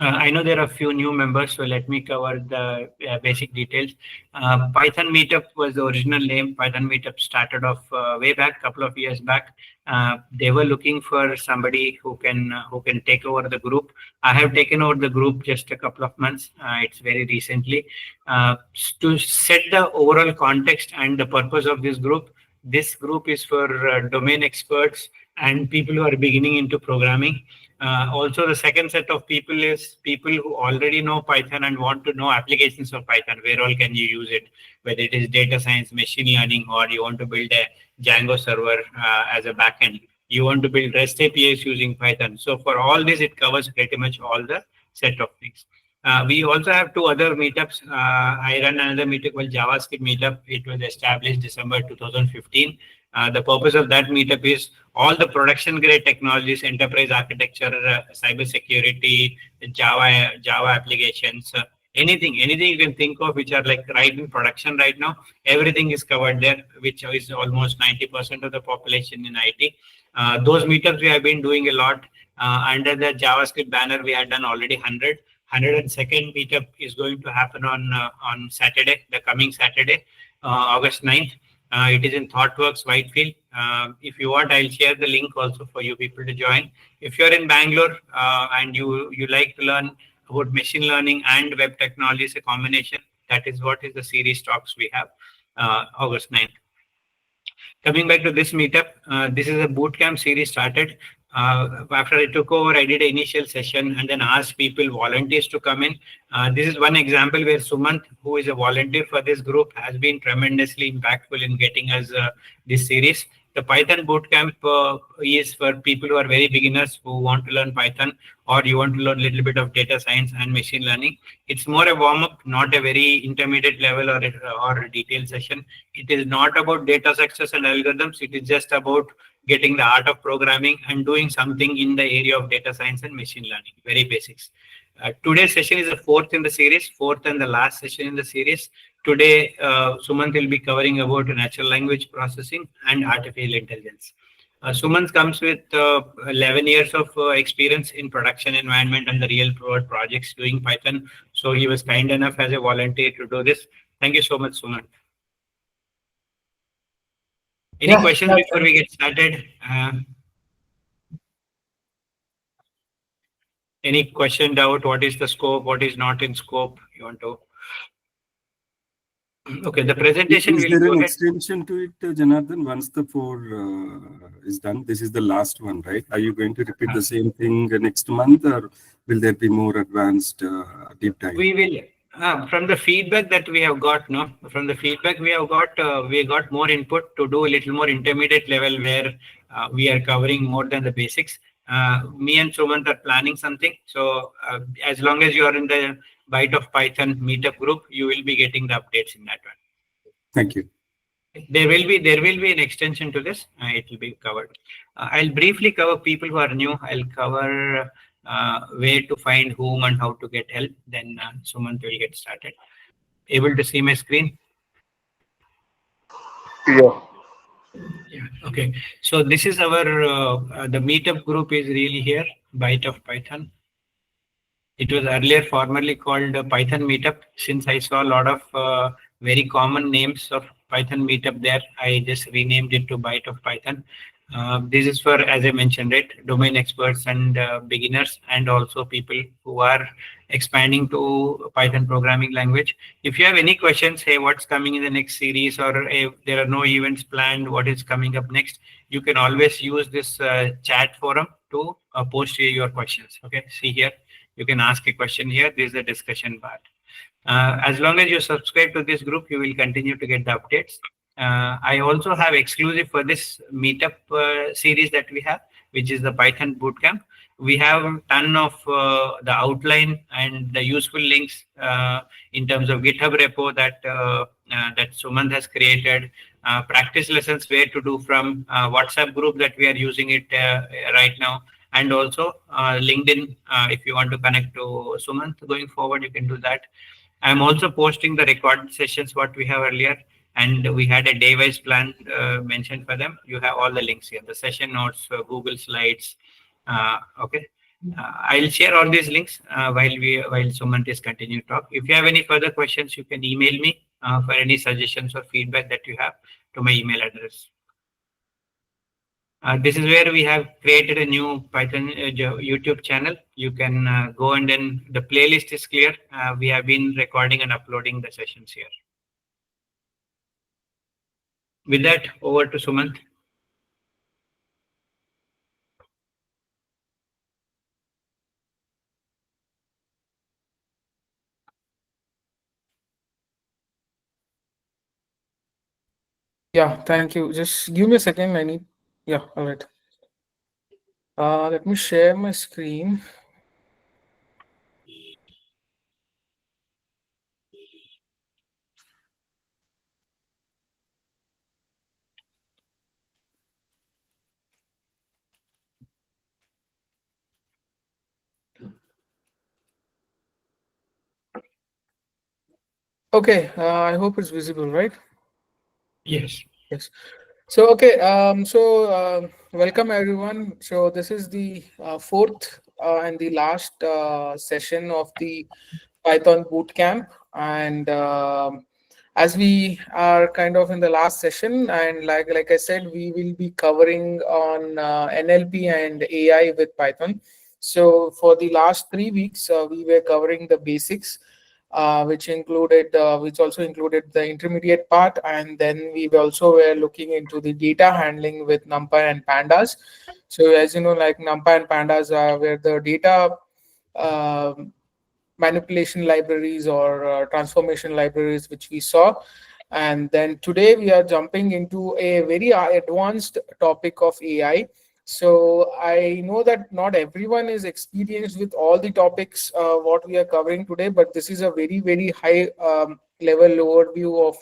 I know there are a few new members, so let me cover the basic details. Python Meetup was the original name. Python Meetup started off way back, a couple of years back. They were looking for somebody who can take over the group. I have taken over the group just a couple of months. It's very recently. Uh, to set the overall context and the purpose of this group is for domain experts and people who are beginning into programming. Also, the second set of people is people who already know Python and want to know applications of Python. Where all can you use it? Whether it is data science, machine learning, or you want to build a Django server as a backend. You want to build REST APIs using Python. So for all this, it covers pretty much all the set of things. We also have two other meetups. I run another meetup called JavaScript Meetup. It was established December 2015. The purpose of that meetup is all the production grade technologies, enterprise architecture, cyber security, Java applications, anything you can think of which are like right in production right now. Everything is covered there, which is almost 90% of the population in IT. Those meetups we have been doing a lot. Under the JavaScript banner, we had done already 102nd meetup is going to happen on Saturday, the coming Saturday, August 9th. It is in ThoughtWorks, Whitefield. If you want, I'll share the link also for you people to join. If you're in Bangalore and you like to learn about machine learning and web technologies, a combination, that is what is the series talks we have August 9th. Coming back to this meetup, this is a bootcamp series started. After I took over, I did an initial session and then asked people, volunteers to come in. This is one example where Sumant, who is a volunteer for this group, has been tremendously impactful in getting us this series. The Python Bootcamp is for people who are very beginners who want to learn Python, or you want to learn a little bit of data science and machine learning. It's more a warm-up, not a very intermediate level or a detailed session. It is not about data success and algorithms. It is just about getting the art of programming and doing something in the area of data science and machine learning, very basics. Today's session is the fourth in the series, fourth and the last session in the series. Today, Sumant will be covering about natural language processing and artificial intelligence. Sumant comes with 11 years of experience in production environment and the real world projects doing Python. So he was kind enough as a volunteer to do this. Thank you so much, Sumant. Any questions before we get started? Any question, doubt? What is the scope? What is not in scope? You want to? Okay, the presentation. Is there an extension to it, Janardhan? Once the 4 is done, this is the last one, right? Are you going to repeat the same thing next month, or will there be more advanced deep dive? We will. From the feedback that we have got, from the feedback we have got, we got more input to do a little more intermediate level where we are covering more than the basics. Me and Sumant are planning something. So as long as you are in the Byte of Python meetup group, you will be getting the updates in that one. Thank you. There will be an extension to this. It will be covered. I'll briefly cover people who are new. I'll cover where to find whom and how to get help. Then Sumant will get started. Able to see my screen? Yeah. Okay. So this is our the meetup group is really here. Byte of Python. It was earlier formerly called Python Meetup. Since I saw a lot of very common names of Python Meetup there, I just renamed it to Byte of Python. This is for, as I mentioned, right, domain experts and beginners, and also people who are expanding to Python programming language. If you have any questions, hey, what's coming in the next series, or if there are no events planned, what is coming up next, you can always use this chat forum to post here your questions. Okay, see here. You can ask a question here. This is the discussion part. As long as you subscribe to this group, you will continue to get the updates. I also have exclusive for this meetup series that we have, which is the Python Bootcamp. We have a ton of the outline and the useful links in terms of GitHub repo that Sumant has created, practice lessons where to do from, WhatsApp group that we are using it right now, and also LinkedIn. If you want to connect to Sumant going forward, you can do that. I'm also posting the recorded sessions what we have earlier, and we had a day-wise plan mentioned for them. You have all the links here, the session notes, Google Slides. Okay. I'll share all these links while Sumant is continue talk. If you have any further questions, you can email me for any suggestions or feedback that you have to my email address. This is where we have created a new Python YouTube channel. You can go, and then the playlist is clear. We have been recording and uploading the sessions here. With that, over to Sumant. Yeah, thank you. Just give me a second. I need. Yeah, all right. Let me share my screen. Okay, I hope it's visible, right? Yes. Yes. So okay, welcome everyone. So this is the fourth and the last session of the Python bootcamp, and as we are kind of in the last session, and like I said, we will be covering on NLP and AI with Python. So for the last 3 weeks, we were covering the basics, which also included the intermediate part, and then we also were looking into the data handling with NumPy and Pandas. So as you know, like NumPy and Pandas are where the data um manipulation libraries or transformation libraries which we saw. And then today we are jumping into a very advanced topic of AI. So I know that not everyone is experienced with all the topics what we are covering today, but this is a very, very high level overview of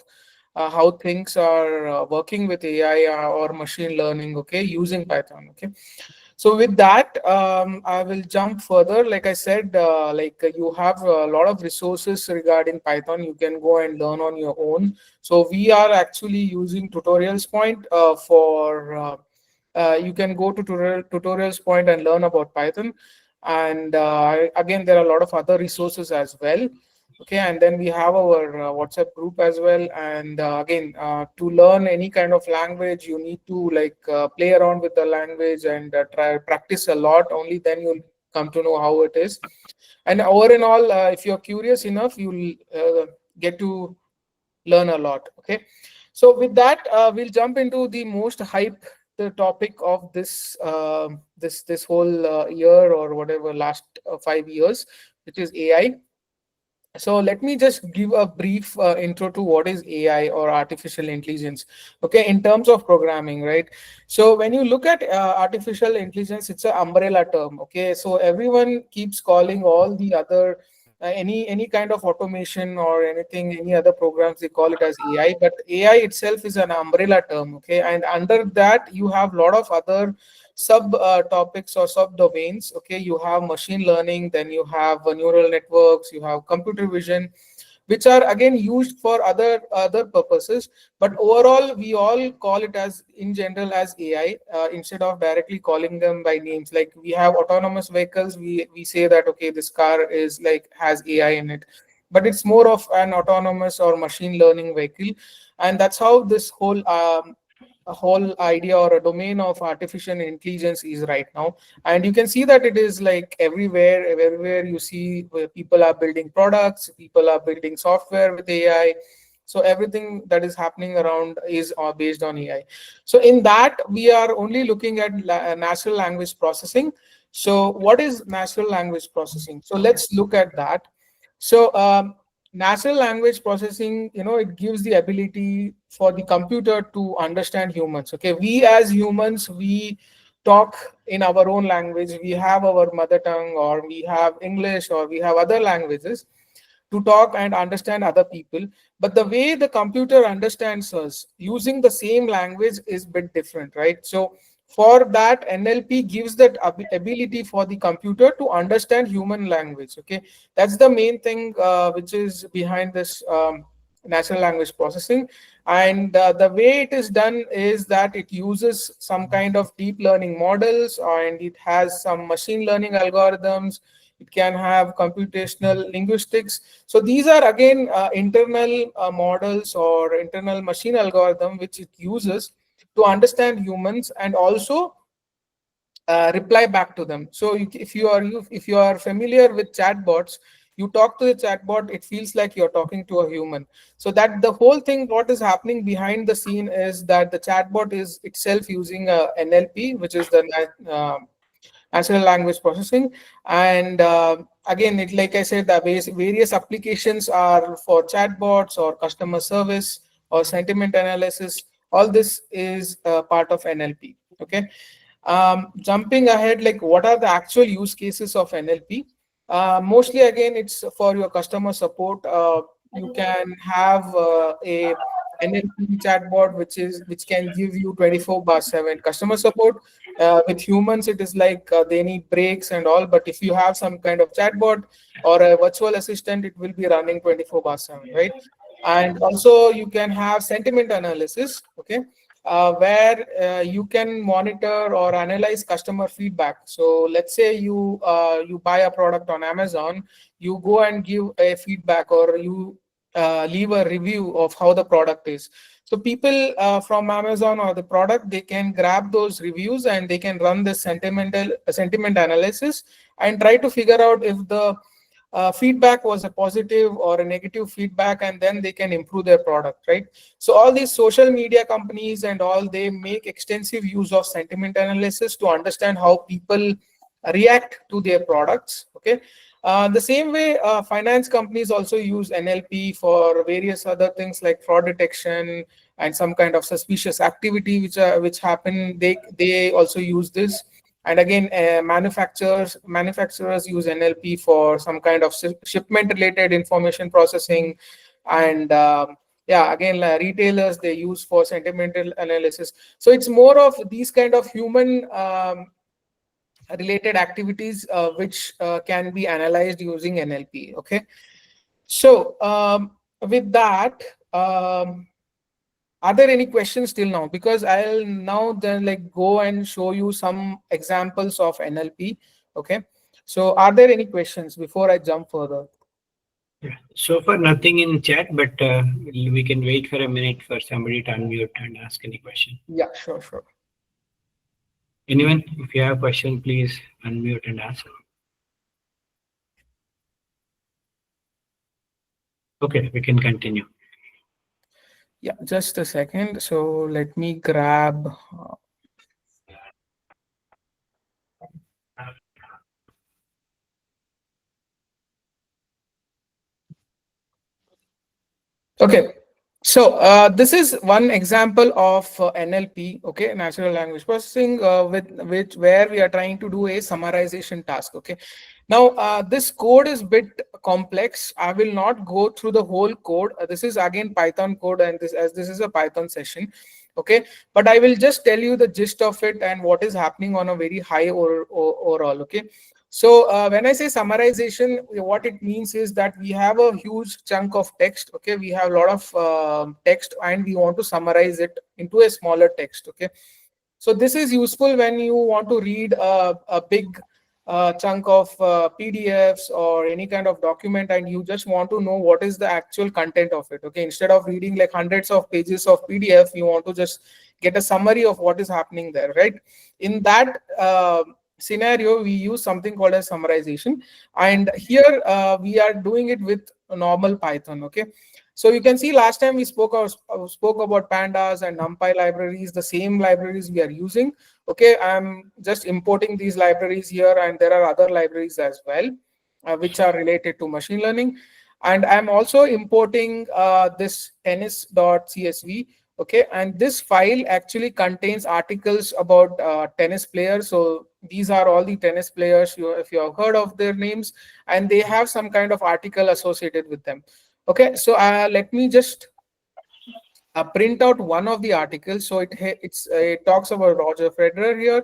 how things are working with AI or machine learning, okay, using Python, okay. So with that, I will jump further. Like I said, you have a lot of resources regarding Python. You can go and learn on your own. So we are actually using Tutorials Point for. You can go to Tutorials Point and learn about Python. And again, there are a lot of other resources as well. Okay, and then we have our WhatsApp group as well. And again, to learn any kind of language, you need to play around with the language and try practice a lot. Only then you'll come to know how it is. And over and all, if you're curious enough, you'll get to learn a lot. Okay, so with that, we'll jump into the most hype the topic of this whole year or whatever last 5 years, which is AI. So let me just give a brief intro to what is AI or artificial intelligence. Okay, in terms of programming, right? So when you look at artificial intelligence, it's an umbrella term. Okay, so everyone keeps calling all the other any kind of automation or anything, any other programs, they call it as AI. But AI itself is an umbrella term. Okay, and under that you have a lot of other sub topics or sub domains. Okay, you have machine learning, then you have neural networks, you have computer vision, which are again used for other purposes. But overall we all call it as in general as AI, instead of directly calling them by names. Like we have autonomous vehicles, we say that okay, this car is like has AI in it, but it's more of an autonomous or machine learning vehicle. And that's how this whole a whole idea or a domain of artificial intelligence is right now. And you can see that it is like everywhere you see where people are building products, people are building software with AI. So everything that is happening around is based on AI. So in that we are only looking at natural language processing. So what is natural language processing? So let's look at that. So natural language processing, it gives the ability for the computer to understand humans. Okay, we as humans, we talk in our own language. We have our mother tongue, or we have English, or we have other languages to talk and understand other people. But the way the computer understands us using the same language is a bit different, right? So for that, NLP gives that ability for the computer to understand human language. Okay, that's the main thing which is behind this natural language processing. And the way it is done is that it uses some kind of deep learning models, and it has some machine learning algorithms. It can have computational linguistics. So these are again internal models or internal machine algorithm which it uses to understand humans and also reply back to them. So if you are familiar with chatbots, you talk to the chatbot, it feels like you're talking to a human. So that the whole thing, what is happening behind the scene is that the chatbot is itself using NLP, which is the natural language processing. And again, it, like I said, the various applications are for chatbots or customer service or sentiment analysis. All this is part of NLP. Okay. Jumping ahead, like what are the actual use cases of NLP? Mostly again, it's for your customer support. You can have a NLP chatbot which can give you 24/7 customer support. With humans, it is like they need breaks and all. But if you have some kind of chatbot or a virtual assistant, it will be running 24/7, right? And also you can have sentiment analysis, okay, where you can monitor or analyze customer feedback. So let's say you buy a product on Amazon, you go and give a feedback, or you leave a review of how the product is. So people from Amazon or the product, they can grab those reviews and they can run the sentiment analysis and try to figure out if the feedback was a positive or a negative feedback, and then they can improve their product, right? So all these social media companies and all, they make extensive use of sentiment analysis to understand how people react to their products. Okay. The same way, finance companies also use NLP for various other things like fraud detection and some kind of suspicious activity which happen. They also use this. And again, manufacturers use NLP for some kind of shipment related information processing. And yeah, again, retailers, they use for sentimental analysis. So it's more of these kind of human related activities which can be analyzed using NLP. Okay. So with that, are there any questions till now? Because I'll now then like go and show you some examples of NLP. Okay. So are there any questions before I jump further? Yeah. So far, nothing in chat, but we can wait for a minute for somebody to unmute and ask any question. Yeah, sure. Anyone, if you have a question, please unmute and ask. Okay, we can continue. Yeah, just a second. So let me grab. Okay. So this is one example of NLP, okay, natural language processing, with which where we are trying to do a summarization task. Okay. Now this code is bit complex. I will not go through the whole code. This is again Python code, and this is a Python session. Okay, but I will just tell you the gist of it and what is happening on a very high overall. Okay. So when I say summarization, what it means is that we have a huge chunk of text. Okay, we have a lot of text, and we want to summarize it into a smaller text. Okay, so this is useful when you want to read a big chunk of PDFs or any kind of document, and you just want to know what is the actual content of it. Okay, instead of reading like hundreds of pages of PDF, you want to just get a summary of what is happening there, right? In that scenario, we use something called as summarization, and here we are doing it with normal Python. Okay, so you can see last time we spoke about pandas and NumPy libraries, the same libraries we are using. Okay, I'm just importing these libraries here, and there are other libraries as well which are related to machine learning. And I'm also importing this tennis.csv. Okay, and this file actually contains articles about tennis players. So these are all the tennis players, if you have heard of their names, and they have some kind of article associated with them. Okay, so let me just print out one of the articles. So it talks about Roger Federer here,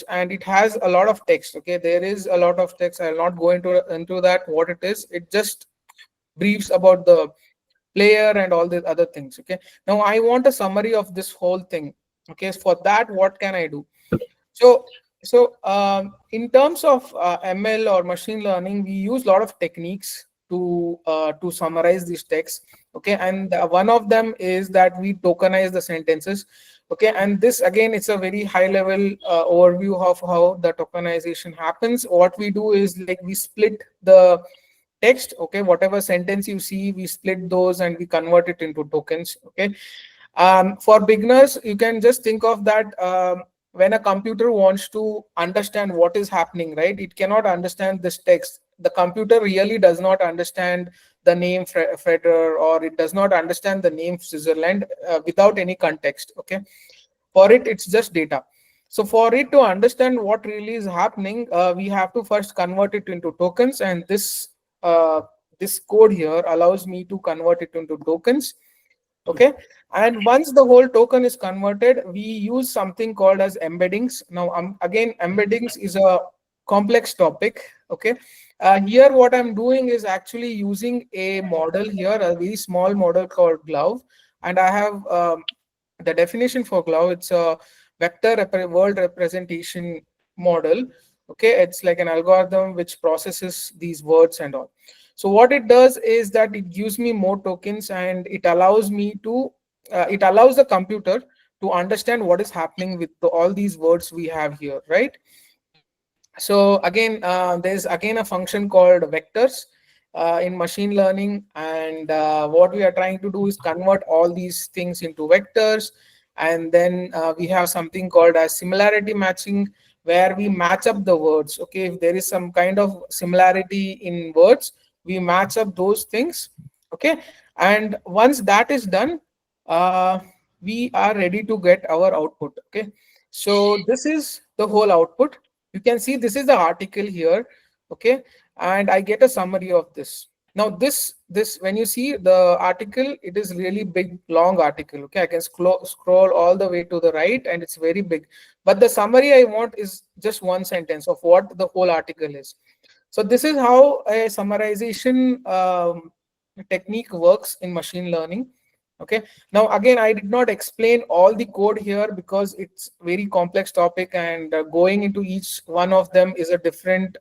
and it has a lot of text. Okay, there is a lot of text. I'll not go into that what it is. It just briefs about the player and all the other things. Okay, now I want a summary of this whole thing. Okay, for that, what can I do? So, in terms of ML or machine learning, we use a lot of techniques to summarize these texts. Okay, and one of them is that we tokenize the sentences. Okay, and this again, it's a very high level overview of how the tokenization happens. What we do is like we split the text. Okay, whatever sentence you see, we split those and we convert it into tokens. Okay, for beginners, you can just think of that. When a computer wants to understand what is happening, right, it cannot understand this text. The computer really does not understand the name Federer, or it does not understand the name Switzerland without any context. Okay, for it, it's just data. So for it to understand what really is happening, we have to first convert it into tokens, and this code here allows me to convert it into tokens. Okay, and once the whole token is converted, we use something called as embeddings. Now again, embeddings is a complex topic. Okay, here what I'm doing is actually using a model here, a very small model called glove, and I have the definition for glove. It's a world representation model. Okay, it's like an algorithm which processes these words and all. So what it does is that it gives me more tokens, and it allows me to it allows the computer to understand what is happening with all these words we have here, right? So again, there's again a function called vectors in machine learning, and what we are trying to do is convert all these things into vectors. And then we have something called as similarity matching, where we match up the words. Okay, if there is some kind of similarity in words, we match up those things. Okay, and once that is done, uh, we are ready to get our output. Okay, so this is the whole output. You can see this is the article here. Okay, and I get a summary of this. Now this when you see the article, it is really big, long article. Okay, I can scroll all the way to the right, and it's very big. But the summary I want is just one sentence of what the whole article is. So this is how a summarization technique works in machine learning. Okay, now again, I did not explain all the code here because it's very complex topic, and going into each one of them is a different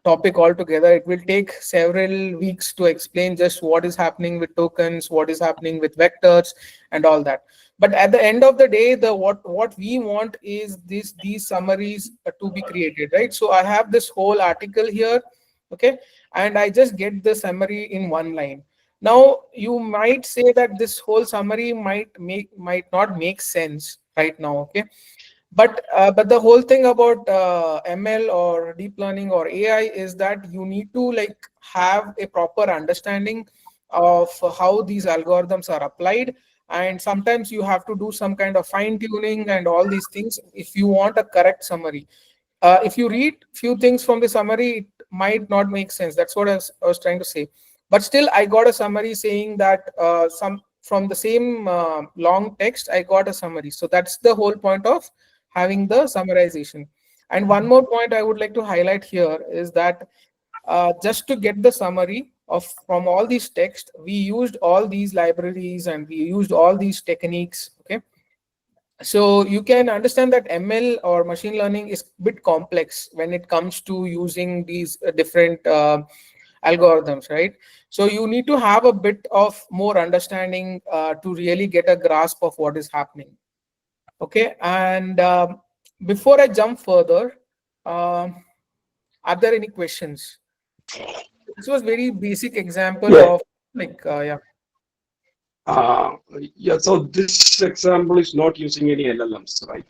topic altogether. It will take several weeks to explain just what is happening with tokens, what is happening with vectors, and all that. But at the end of the day, what we want is these summaries to be created, right? So I have this whole article here. Okay, and I just get the summary in one line. Now you might say that this whole summary might not make sense right now. Okay, but the whole thing about ML or deep learning or AI is that you need to like have a proper understanding of how these algorithms are applied, and sometimes you have to do some kind of fine tuning and all these things if you want a correct summary. If you read few things from the summary, it might not make sense. That's what I was trying to say. But still, I got a summary saying that some from the same long text, I got a summary. So that's the whole point of having the summarization. And one more point I would like to highlight here is that just to get the summary of from all these text, we used all these libraries and we used all these techniques. Okay, so you can understand that ML or machine learning is a bit complex when it comes to using these different algorithms, right? So you need to have a bit of more understanding to really get a grasp of what is happening. Okay, and before I jump further, are there any questions? This was very basic example Yeah. of like yeah. Yeah, so this example is not using any LLMs, right?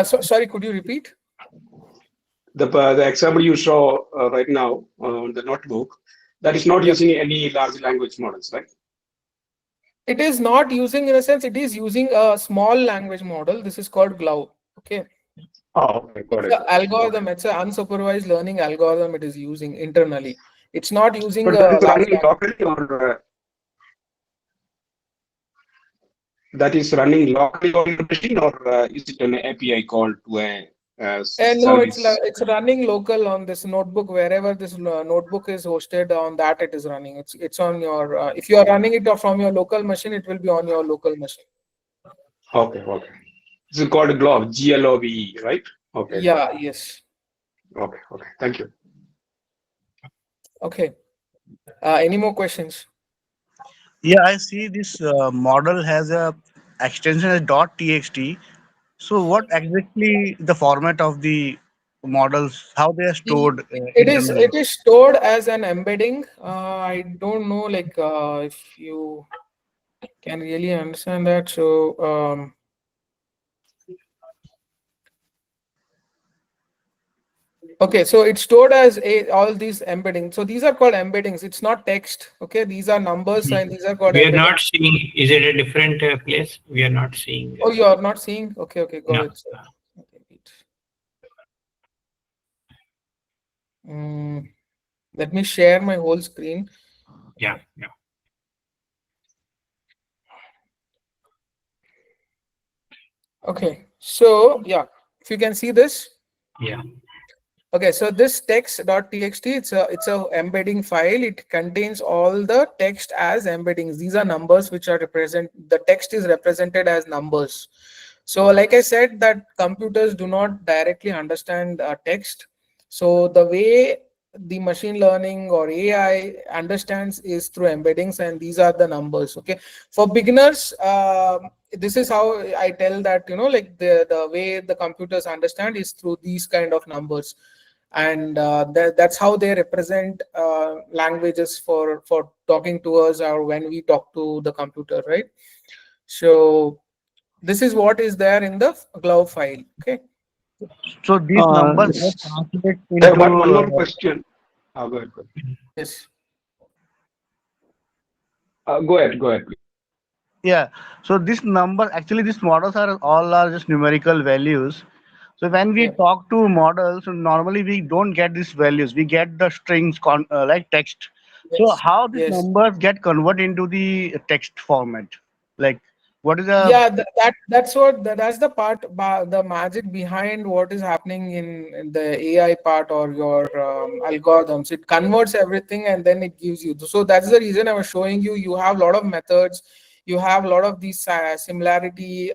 Sorry, could you repeat? The example you show right now on the notebook, that is not Yeah. using any large language models, right? It is not using, in a sense, it is using a small language model. This is called Glove. Okay. Oh, okay, got It's it. an algorithm. It's an unsupervised learning algorithm it is using internally. It's not using But that a is large running language. locally, or that is running locally on your machine, or is it an API call to a as No, service? it's running local on this notebook. Wherever this notebook is hosted, on that it is running. It's on your. If you are running it from your local machine, it will be on your local machine. Okay, okay. This is called Glove, GLOVE, right? Okay, Yeah. Yes. okay, okay. Thank you. Okay. Any more questions? Yeah, I see this model has a extension as .txt. So what exactly the format of the models, how they are stored It internally? is stored as an embedding. I don't know, like if you can really understand that. So okay, so it's stored as all these embeddings. So these are called embeddings. It's not text. Okay, these are numbers and these are called We are embeddings. not seeing. Is it a different place? We are not seeing. Oh, you are not seeing? Okay, okay, got No. it. So, okay, wait. Let me share my whole screen. Yeah. Yeah. Okay, so yeah, if you can see this. Yeah. Okay, so this text.txt, it's a embedding file. It contains all the text as embeddings. These are numbers which are the text is represented as numbers. So like I said, that computers do not directly understand text. So the way the machine learning or AI understands is through embeddings, and these are the numbers. Okay, for beginners, this is how I tell that, like the way the computers understand is through these kind of numbers, and that's how they represent languages for talking to us or when we talk to the computer, right? So this is what is there in the glove file. Okay. So these numbers get Yes. translated There, into one more question. Go ahead, go ahead. Yes. Go ahead, please. yeah. So this number actually these models are all are just numerical values. So when we Yeah. talk to models, so normally we don't get these values. We get the strings like text. So Yes. how these Yes. numbers get converted into the text format? Like what is the Yeah, that's the part, the magic behind what is happening in the AI part or your algorithms. It converts everything and then it gives you. So that's the reason I was showing you. You have a lot of methods. You have a lot of these similarity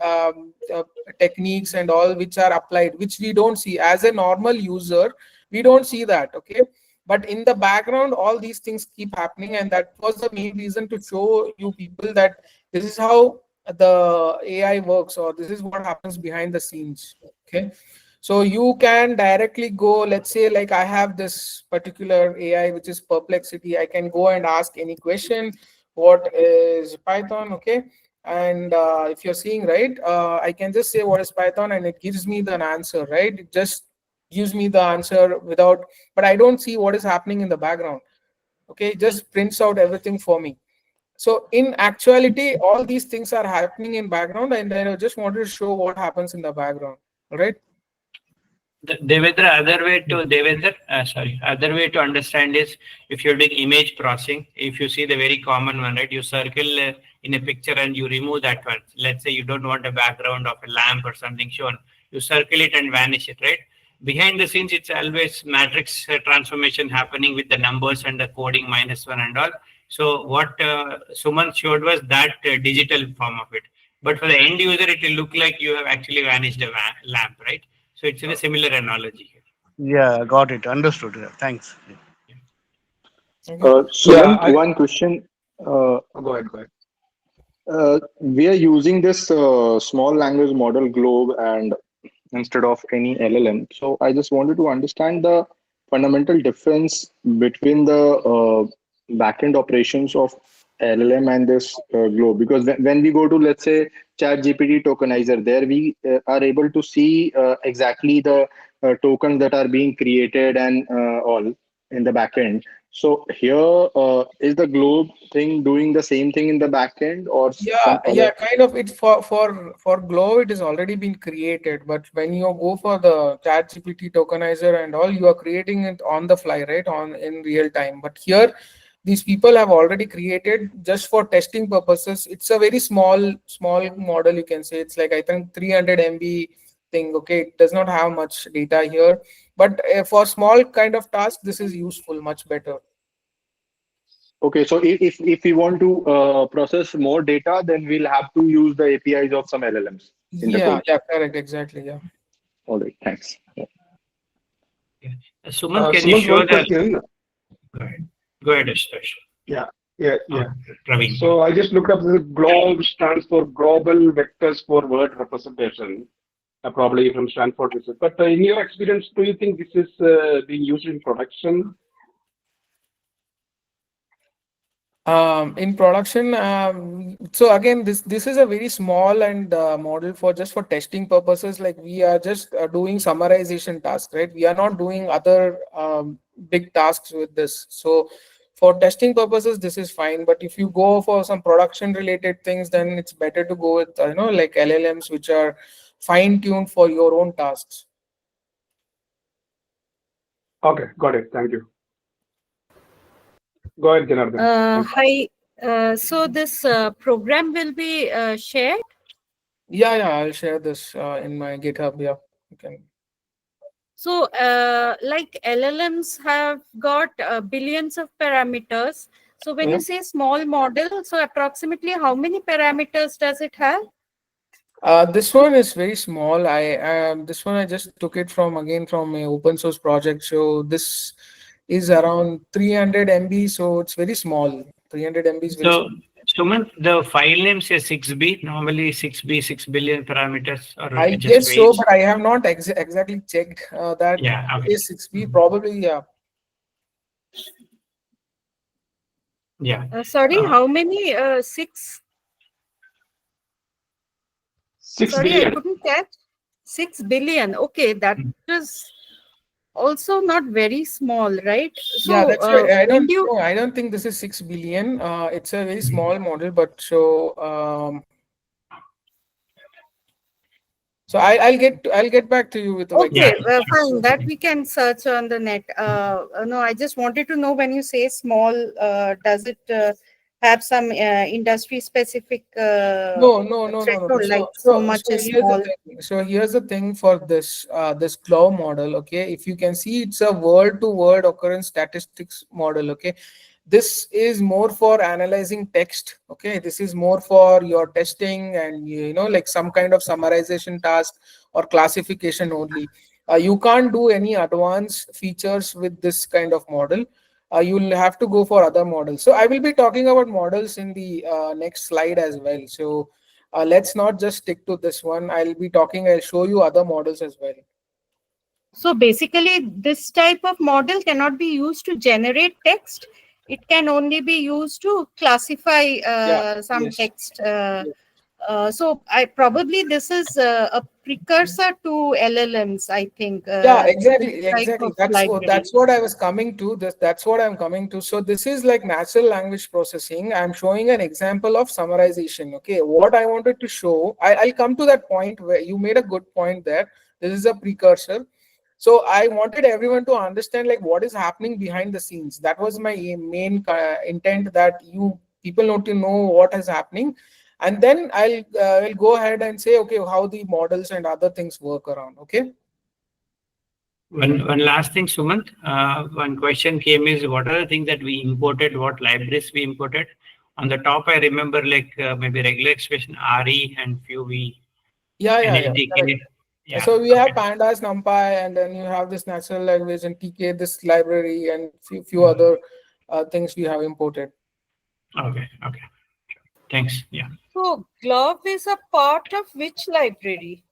techniques and all which are applied, which we don't see as a normal user. We don't see that. Okay, but in the background, all these things keep happening, and that was the main reason to show you people that this is how the AI works, or this is what happens behind the scenes. Okay, so you can directly go, let's say, like I have this particular AI which is Perplexity. I can go and ask any question. What is Python? Okay, and if you're seeing, right, I can just say what is Python, and it gives me the answer, right? It just gives me the answer without, but I don't see what is happening in the background. Okay, it just prints out everything for me. So in actuality, all these things are happening in background, and then I just wanted to show what happens in the background. All right. Devendra, other way to understand is if you're doing image processing, if you see the very common one, right? You circle in a picture and you remove that one. Let's say you don't want a background of a lamp or something shown. You circle it and vanish it, right? Behind the scenes, it's always matrix transformation happening with the numbers and the coding -1 and all. So what Suman showed was that digital form of it. But for the end user, it will look like you have actually vanished a lamp, right? So it's in a similar analogy here. yeah, got it. Understood. Yeah, thanks. Okay. Yeah, Sumant, one question. Uh, go ahead, go ahead. we are using this small language model Globe and instead of any LLM. So I just wanted to understand the fundamental difference between the backend operations of LLM and this Globe. Because when we go to, let's say, ChatGPT tokenizer, there we are able to see exactly the tokens that are being created and all in the backend. So here, is the Globe thing doing the same thing in the backend or Yeah, some yeah, other? kind of. It's for Glow, it has already been created. But when you go for the ChatGPT tokenizer and all, you are creating it on the fly, right? On in real time. But here, these people have already created just for testing purposes. It's a very small model, you can say. It's like I think 300 MB thing. Okay, it does not have much data here, but for small kind of tasks, this is useful, much better. Okay, so if we want to process more data, then we'll have to use the APIs of some LLMs in the Yeah, code. yeah, correct, exactly, yeah. All right, thanks. Yeah. Sumant, can you Sumant, show one the? question. Go ahead, Ashutosh. Yeah, yeah. Praveen. So I just looked up the GLOB stands for Global Vectors for Word Representation, probably from Stanford Research. But in your experience, do you think this is being used in production? In production, so again, this is a very small and model for just for testing purposes. Like we are just doing summarization tasks, right? We are not doing other big tasks with this. So for testing purposes, this is fine. But if you go for some production related things, then it's better to go with like LLMs, which are fine tuned for your own tasks. Okay, got it. Thank you. Go ahead, Janardhan. Hi. So this program will be shared. Yeah, I'll share this in my GitHub. Yeah, you can. So like LLMs have got billions of parameters. So when you say small model, so approximately how many parameters does it have? This one is very small. This one I just took it from a open source project. So this is around 300 MB. So it's very small. 300 MB is very So, small. Sumant, the file name says 6B, normally 6B, 6 billion parameters, or I it just guess so, varies. but I have not exactly checked that. Yeah, okay. It is 6B, probably, yeah. Yeah. Sorry, how many? 6? 6 Sorry, billion. I couldn't catch. 6 billion. Okay, that is also not very small, right? So Yeah, that's right. when do you I don't think this is 6 billion. It's a very small model, but so I'll get back to you with the Okay, exact. fine. That we can search on the net. No, I just wanted to know when you say small, does it have some industry specific No. threshold, like so much So is here's the small? thing. So here's the thing for this cloud model. Okay, if you can see, it's a word-to-word occurrence statistics model. Okay, this is more for analyzing text. Okay, this is more for your testing and like some kind of summarization task or classification only. You can't do any advanced features with this kind of model. You'll have to go for other models. So I will be talking about models in the next slide as well. So let's not just stick to this one. I'll show you other models as well. So basically, this type of model cannot be used to generate text. It can only be used to classify some Yes. text. So I probably this is a precursor to LLMs, I think. Yeah, This exactly, type exactly. of library. That's what I was coming to. That's what I'm coming to. So this is like natural language processing. I'm showing an example of summarization. Okay, what I wanted to show, I'll come to that point where you made a good point there. This is a precursor. So I wanted everyone to understand like what is happening behind the scenes. That was my main intent, that you people need to know what is happening, and then I'll go ahead and say, okay, how the models and other things work around. Okay. One last thing, Sumant. One question came is, what are the things that we imported? What libraries we imported? On the top, I remember like maybe regular expression, RE, and few we Yeah. NLTK. Correct. Yeah. So we have Okay. pandas, NumPy, and then you have this natural language and TK, this library, and few other things we have imported. Okay. Thanks. Yeah. So Glove is a part of which library?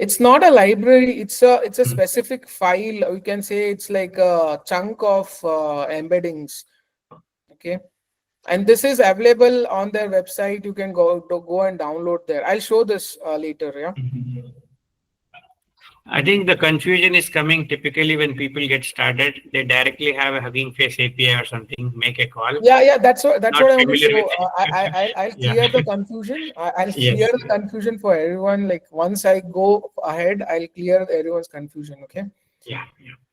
It's not a library. It's a specific file. We can say it's like a chunk of embeddings. Okay. And this is available on their website. You can go and download there. I'll show this later. Yeah. I think the confusion is coming typically when people get started. They directly have a Hugging Face API or something, make a call. Yeah. That's what Not I want to familiar show. with it. I'll Yeah. clear the confusion. I'll Yes. clear the confusion for everyone. Like once I go ahead, I'll clear everyone's confusion. Okay. Yeah.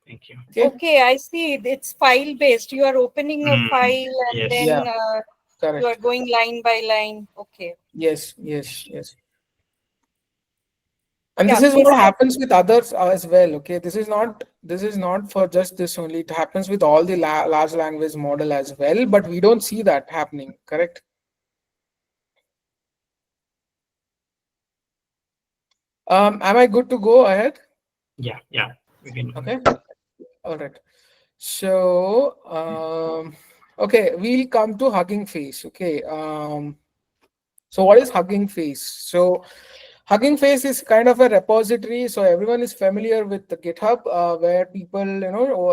Thank you. Okay, I see. It's file based. You are opening a file and Yes. then Yeah. Correct. you are going line by line. Okay. Yes. And Yeah, this is please. what happens with others as well. Okay, this is not for just this only. It happens with all the large language model as well, but we don't see that happening. Correct? Am I good to go ahead? Yeah, we can. Okay. All right. So, okay, we'll come to Hugging Face. Okay. So what is Hugging Face? So Hugging Face is kind of a repository. So everyone is familiar with the GitHub, where people,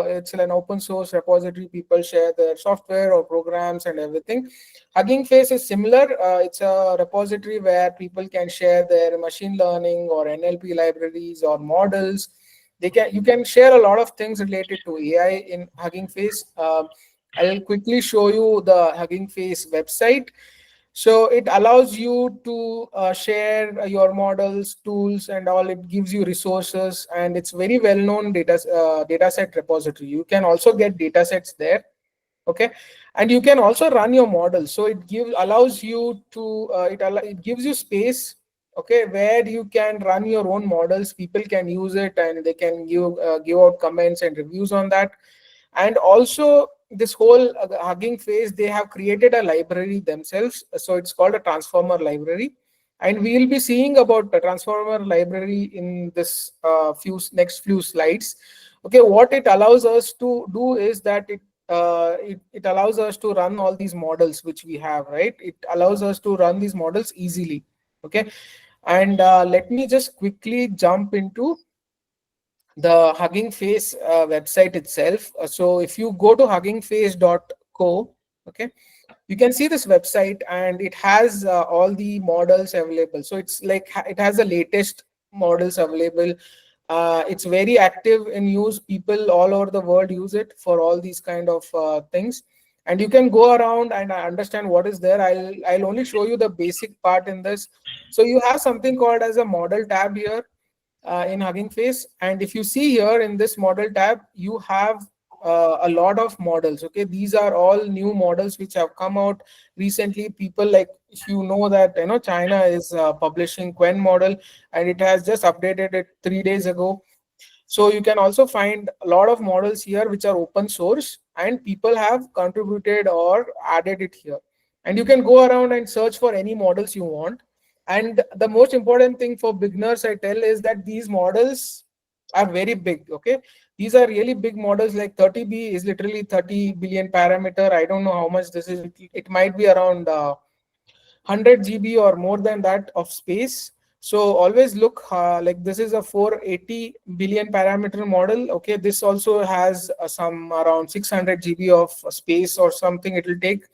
it's an open source repository. People share their software or programs and everything. Hugging Face is similar. It's a repository where people can share their machine learning or NLP libraries or models. You can share a lot of things related to AI in Hugging Face. I'll quickly show you the Hugging Face website. So it allows you to share your models, tools, and all. It gives you resources, and it's very well-known data set repository. You can also get data sets there. Okay, and you can also run your models. So it allows you to it gives you space. Okay, where you can run your own models. People can use it, and they can give out comments and reviews on that. And also this whole Hugging Face, they have created a library themselves, so it's called a transformer library, and we will be seeing about the transformer library in this next few slides. Okay, what it allows us to do is that it allows us to run all these models which we have, right? It allows us to run these models easily. Okay, and let me just quickly jump into the Hugging Face website itself. So if you go to huggingface.co, okay, you can see this website, and it has all the models available. So it's like it has the latest models available. It's very active in use. People all over the world use it for all these kind of things. And you can go around and understand what is there. I'll only show you the basic part in this. So you have something called as a model tab here in Hugging Face. And if you see here in this model tab, you have a lot of models. Okay, these are all new models which have come out recently. People, like, if you know that China is publishing Quen model, and it has just updated it 3 days ago. So you can also find a lot of models here which are open source, and people have contributed or added it here. And you can go around and search for any models you want. And the most important thing for beginners, I tell, is that these models are very big. Okay, these are really big models. Like 30B is literally 30 billion parameter. I don't know how much this is. It might be around 100 GB or more than that of space. So always look, like this is a 480 billion parameter model. Okay, this also has some around 600 GB of space or something it will take.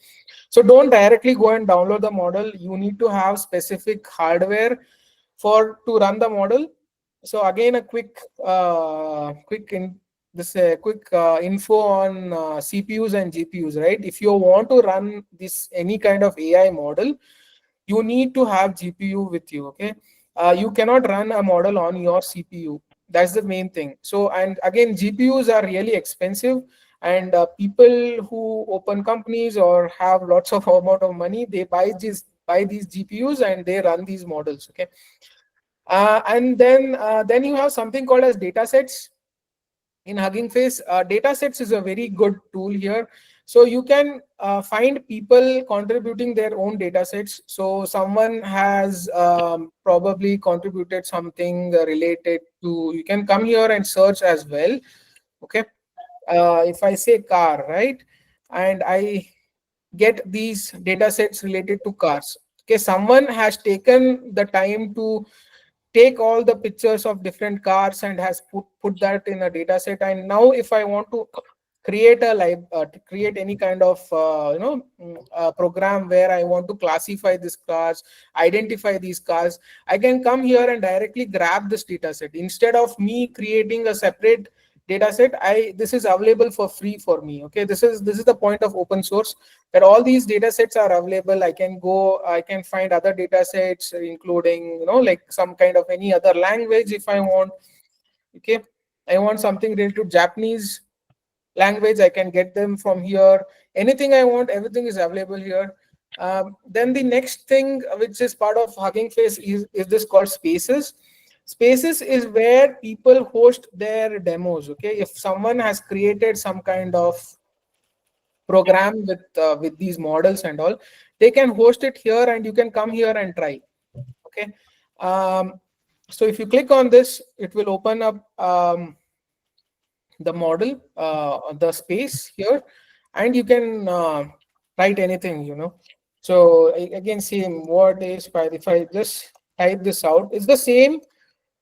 So don't directly go and download the model. You need to have specific hardware to run the model. So again, a quick info on CPUs and GPUs, right? If you want to run this any kind of AI model, you need to have GPU with you. Okay, you cannot run a model on your CPU. That's the main thing. So, and again, GPUs are really expensive, and people who open companies or have lots of amount of money, they buy these GPUs and they run these models. Okay, and then you have something called as data sets in Hugging Face. Data sets is a very good tool here. So you can find people contributing their own data sets. So someone has probably contributed something related to, you can come here and search as well. Okay, if I say car, right, and I get these data sets related to cars. Okay, someone has taken the time to take all the pictures of different cars and has put that in a data set. And now if I want to create create any kind of program where I want to classify these cars, identify these cars, I can come here and directly grab this data set. Instead of me creating a separate data set, this is available for free for me. Okay, this is the point of open source, that all these data sets are available. I can find other data sets, including like some kind of any other language if I want. Okay, I want something related to Japanese language, I can get them from here. Anything I want, everything is available here. Then the next thing which is part of Hugging Face is this called spaces. Spaces is where people host their demos. Okay, if someone has created some kind of program with these models and all, they can host it here and you can come here and try. Okay, so if you click on this, it will open up the model, the space here, and you can write anything, So again, same, what is Python? If I just type this out, it's the same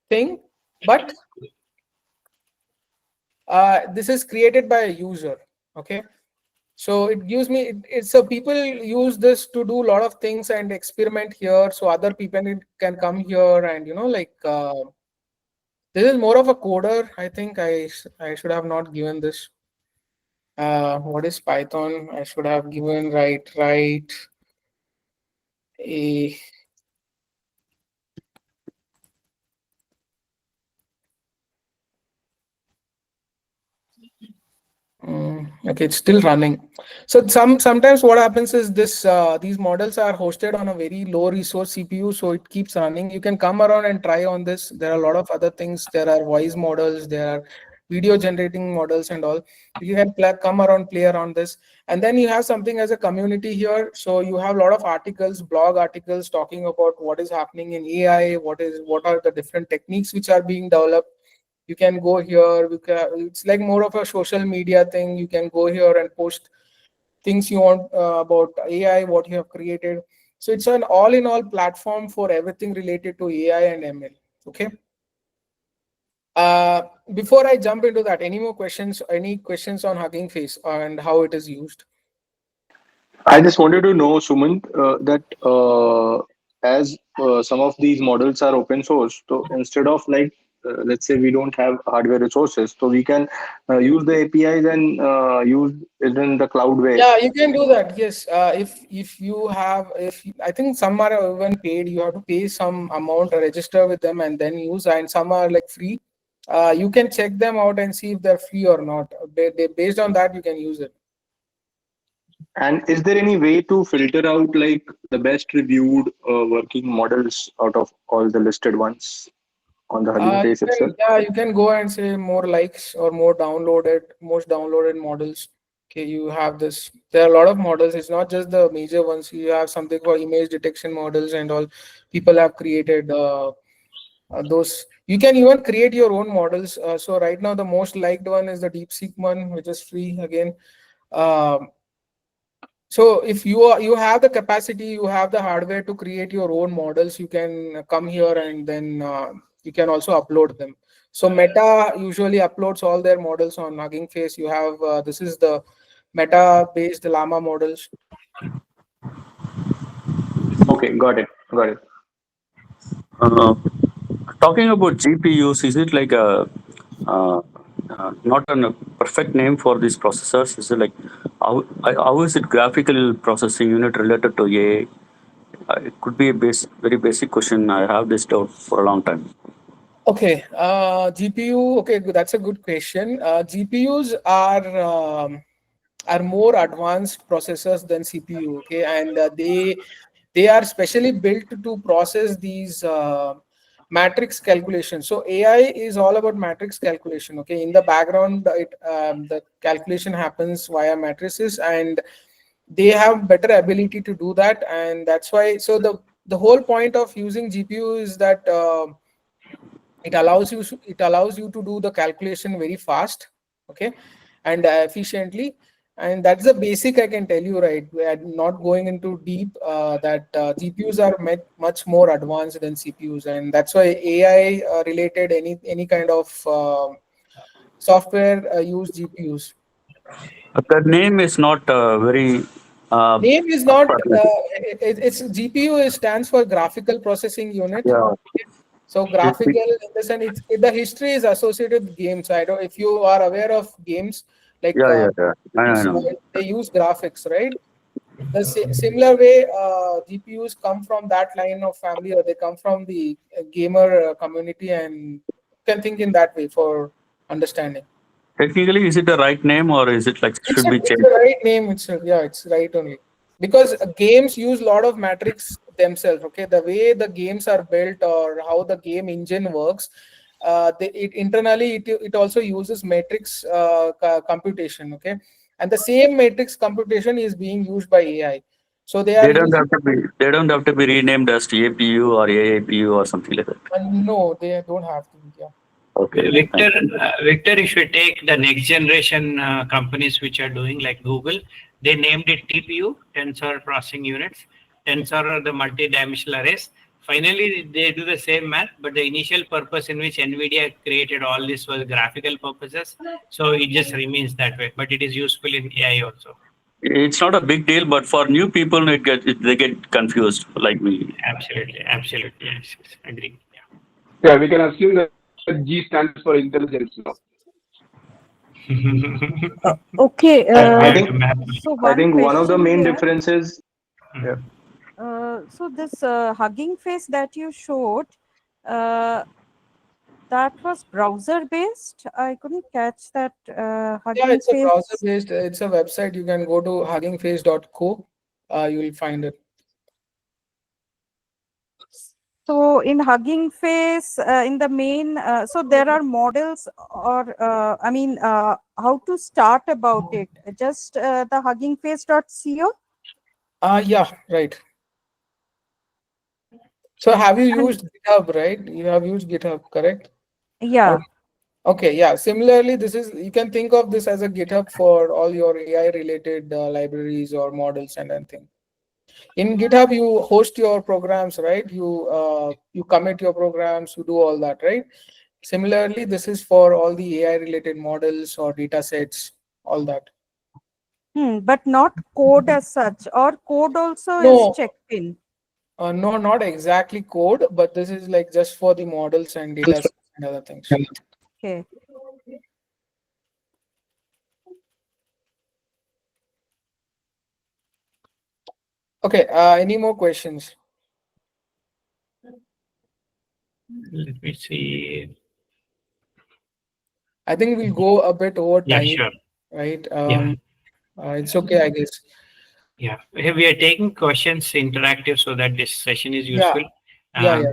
thing, but this is created by a user. Okay, so it gives me it's so people use this to do a lot of things and experiment here, so other people can come here and this is more of a coder. I think I should have not given this. What is Python? I should have given right a. Okay, it's still running. So sometimes what happens is this these models are hosted on a very low resource CPU, so it keeps running. You can come around and try on this. There are a lot of other things. There are voice models, there are video generating models and all. You can come around, play around this, and then you have something as a community here. So you have a lot of articles, blog articles talking about what is happening in AI, what are the different techniques which are being developed. You can go here, it's like more of a social media thing. You can go here and post things you want about AI, what you have created. So it's an all-in-all platform for everything related to AI and ML. Okay. Before I jump into that, any more questions? Any questions on Hugging Face and how it is used? I just wanted to know, Sumant, that as some of these models are open source, so instead of like, let's say we don't have hardware resources, so we can use the APIs and use it in the cloud way. Yeah, you can do that. Yes, if you have, I think some are even paid. You have to pay some amount, register with them, and then use. And some are like free. You can check them out and see if they're free or not. Based on that, you can use it. And is there any way to filter out like the best reviewed working models out of all the listed ones on the Hugging Face itself? You can go and say more likes or most downloaded models. Okay, you have this. There are a lot of models. It's not just the major ones. You have something for image detection models and all. People have created those. You can even create your own models. So right now, the most liked one is the DeepSeek one, which is free again. So if you have the capacity, you have the hardware to create your own models, you can come here and then you can also upload them. So Meta usually uploads all their models on Hugging Face. You have this is the Meta based llama models. Okay, got it. Uh, Talking about GPUs, is it like not a perfect name for these processors? Is it like how is it graphical processing unit related to AI? It could be a very basic question. I have this doubt for a long time. Okay, GPU. Okay, that's a good question. GPUs are more advanced processors than CPU. Okay, and they are specially built to process these matrix calculations. So AI is all about matrix calculation. Okay, in the background, the calculation happens via matrices, and they have better ability to do that, and that's why. So the whole point of using GPU is that it allows you to do the calculation very fast, okay, and efficiently. And that's the basic I can tell you, right? We are not going into deep that GPUs are much more advanced than CPUs, and that's why AI related any kind of software use GPUs. The name is not very. Name is not it's GPU stands for graphical processing unit. Yeah. So graphical in the sense, the history is associated with games. I don't if you are aware of games like Yeah. I know. they use graphics, right? The similar way, GPUs come from that line of family, or they come from the gamer community, and you can think in that way for understanding. Technically, is it the right name or is it like should be It's changed? the right name. It's right only because games use a lot of matrix themselves. Okay, the way the games are built or how the game engine works, internally it also uses matrix computation. Okay, and the same matrix computation is being used by AI. So they are They don't using. have to be. They don't have to be renamed as APU or AAPU or something like that. No, they don't have to. Yeah. Okay. Victor, Victor, if you take the next generation companies which are doing like Google, they named it TPU, Tensor Processing Units. Tensor are the multi-dimensional arrays. Finally, they do the same math, but the initial purpose in which NVIDIA created all this was graphical purposes. So it just remains that way, but it is useful in AI also. It's not a big deal, but for new people, they get confused, like me. Absolutely, absolutely. Yes, yes, agree. Yeah, we can assume that G stands for intelligence now. Yeah. Okay. I think So I one think one of the question main here. differences. Yeah. So this Hugging Face that you showed, that was browser based. I couldn't catch that. Yeah, Hugging it's a Face. browser based. It's a website. You can go to huggingface.co. You will find it. So in Hugging Face, in the main, so there are models, or I mean, how to start about it? Just the huggingface.co. Yeah, right. So have you used GitHub, right? You have used GitHub, correct? Yeah. Okay, yeah. Similarly, this is, you can think of this as a GitHub for all your AI related libraries or models and anything. In GitHub, you host your programs, right? You commit your programs, you do all that, right? Similarly, this is for all the AI related models or data sets, all that. But not code as such, or code also is No, checked in. no, not exactly code, but this is like just for the models and data sets and other things. Okay. Okay, any more questions? Let me see. I think we'll go a bit over Yeah, time, sure. right? Yeah. It's okay, I guess. Yeah, we are taking questions interactive so that this session is Yeah, useful. yeah, Um,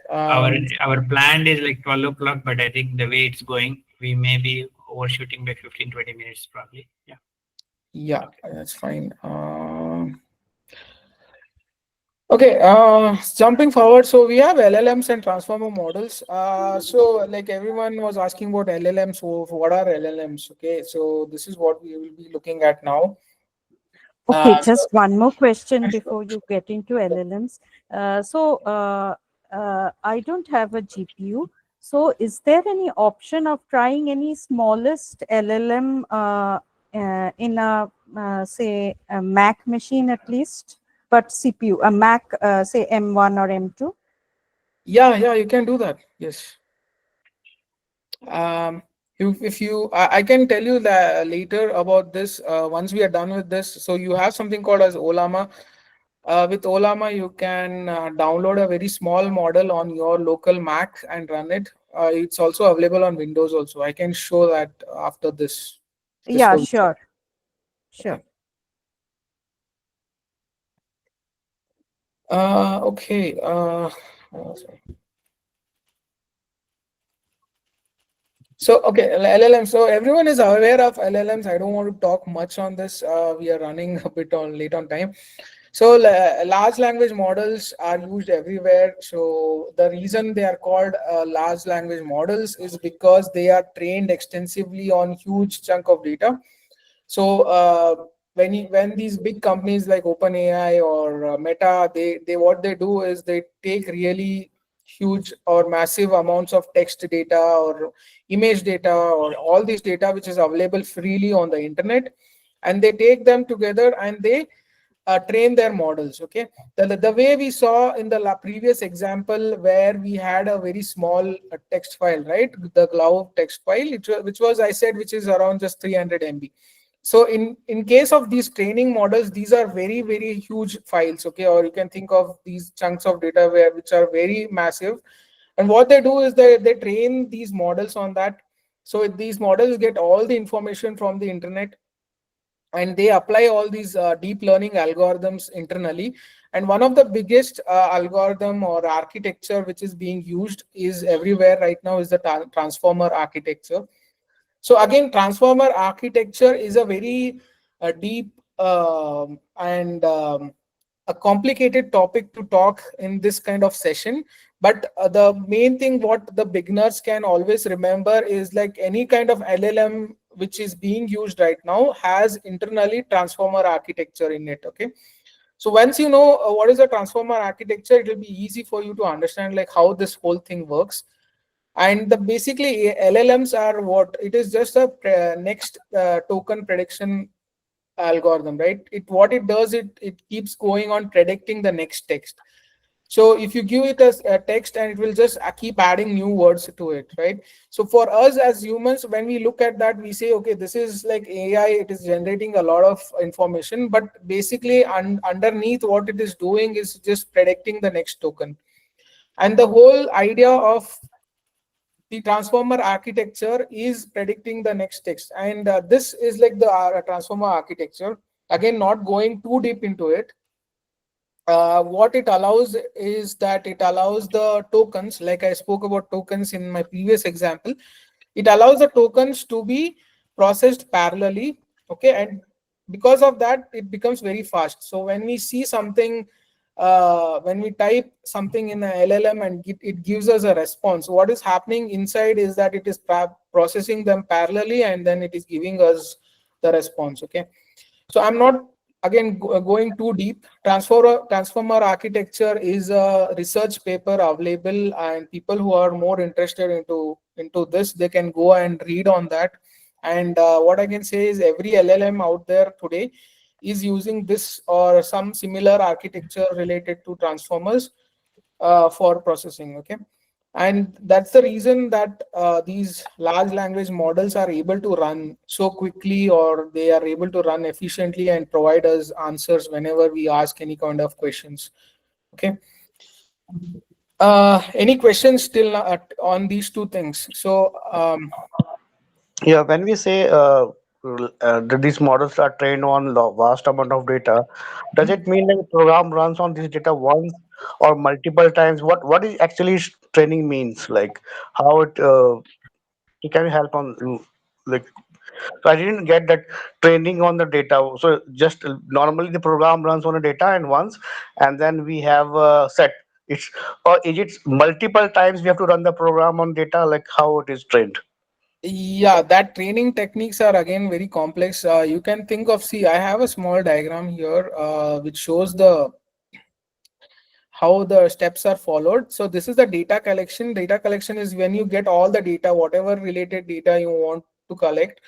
right. our plan is like 12 o'clock, but I think the way it's going, we may be overshooting by 15-20 minutes probably. Yeah. Yeah, that's fine. Okay, jumping forward, so we have LLMs and transformer models. So like everyone was asking about LLMs, so what are LLMs? Okay, so this is what we will be looking at now. Okay, So just one more question before you get into LLMs. I don't have a GPU. So is there any option of trying any smallest LLM in a, say, a Mac machine at least, but CPU, a Mac, say M1 or M2? yeah, you can do that. Yes. If you, I can tell you that later about this once we are done with this. So you have something called as Olama. With Olama, you can download a very small model on your local Mac and run it. It's also available on Windows also. I can show that after this. This Yeah, whole sure. Sure. okay. Okay. Sorry. So, okay, LLM. So everyone is aware of LLMs. I don't want to talk much on this. We are running a bit on late on time. So large language models are used everywhere. So the reason they are called large language models is because they are trained extensively on huge chunk of data. So when these big companies like OpenAI or Meta, they what they do is they take really huge or massive amounts of text data or image data or all this data which is available freely on the internet, and they take them together and they train their models. Okay, the way we saw in the previous example where we had a very small text file, right, the GLOW text file, which was I said which is around just 300 MB. So in case of these training models, these are very very huge files. Okay, or you can think of these chunks of data which are very massive, and what they do is they train these models on that. So these models get all the information from the internet, and they apply all these deep learning algorithms internally. And one of the biggest algorithm or architecture which is being used is everywhere right now is the transformer architecture. So again, transformer architecture is a very deep and a complicated topic to talk in this kind of session. But the main thing what the beginners can always remember is like any kind of LLM which is being used right now has internally transformer architecture in it. Okay. So once you know what is a transformer architecture, it will be easy for you to understand like how this whole thing works. And the basically LLMs are what it is, just a next token prediction algorithm, right? It what it does, it keeps going on predicting the next text. So if you give it a text, and it will just keep adding new words to it, right? So for us as humans, when we look at that, we say, okay, this is like AI, it is generating a lot of information, but basically underneath what it is doing is just predicting the next token. And the whole idea of the transformer architecture is predicting the next text. And this is like the transformer architecture. Again, not going too deep into it, what it allows is that it allows the tokens, like I spoke about tokens in my previous example, it allows the tokens to be processed parallelly. Okay. And because of that, it becomes very fast. So when we see something, when we type something in a LLM and it gives us a response, what is happening inside is that it is processing them parallelly, and then it is giving us the response. Okay. So I'm not again going too deep. Transformer architecture is a research paper available, and people who are more interested into this, they can go and read on that. And what I can say is every LLM out there today is using this or some similar architecture related to transformers for processing. Okay. And that's the reason that these large language models are able to run so quickly, or they are able to run efficiently and provide us answers whenever we ask any kind of questions. Okay. Any questions still on these two things? So Yeah, when we say that these models are trained on vast amount of data, does it mean that the program runs on this data once or multiple times? What is actually training means? Like how it can help on like. So I didn't get that training on the data. So just normally the program runs on the data and once, and then we have set it's, or is it multiple times we have to run the program on data? Like how it is trained? yeah, that training techniques are again very complex. You can think of, see, I have a small diagram here which shows the how the steps are followed. So this is the data collection. Data collection is when you get all the data, whatever related data you want to collect,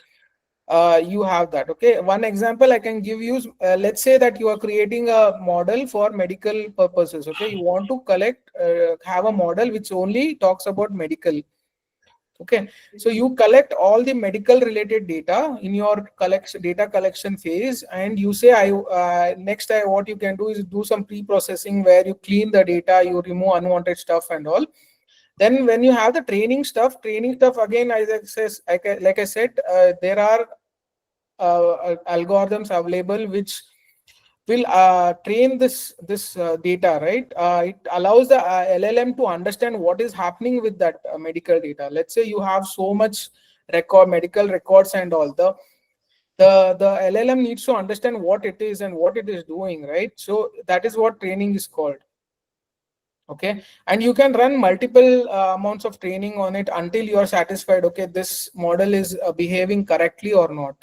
you have that. Okay. One example I can give you, let's say that you are creating a model for medical purposes. Okay. You want to collect, have a model which only talks about medical. Okay. So you collect all the medical related data in your data collection phase, and you say, next what you can do is do some pre-processing where you clean the data, you remove unwanted stuff and all. Then when you have the training stuff again, like I said, there are algorithms available which will train this data, right? It allows the LLM to understand what is happening with that medical data. Let's say you have so much medical records and all, the LLM needs to understand what it is and what it is doing, right? So that is what training is called. Okay. And you can run multiple amounts of training on it until you are satisfied, okay, this model is behaving correctly or not.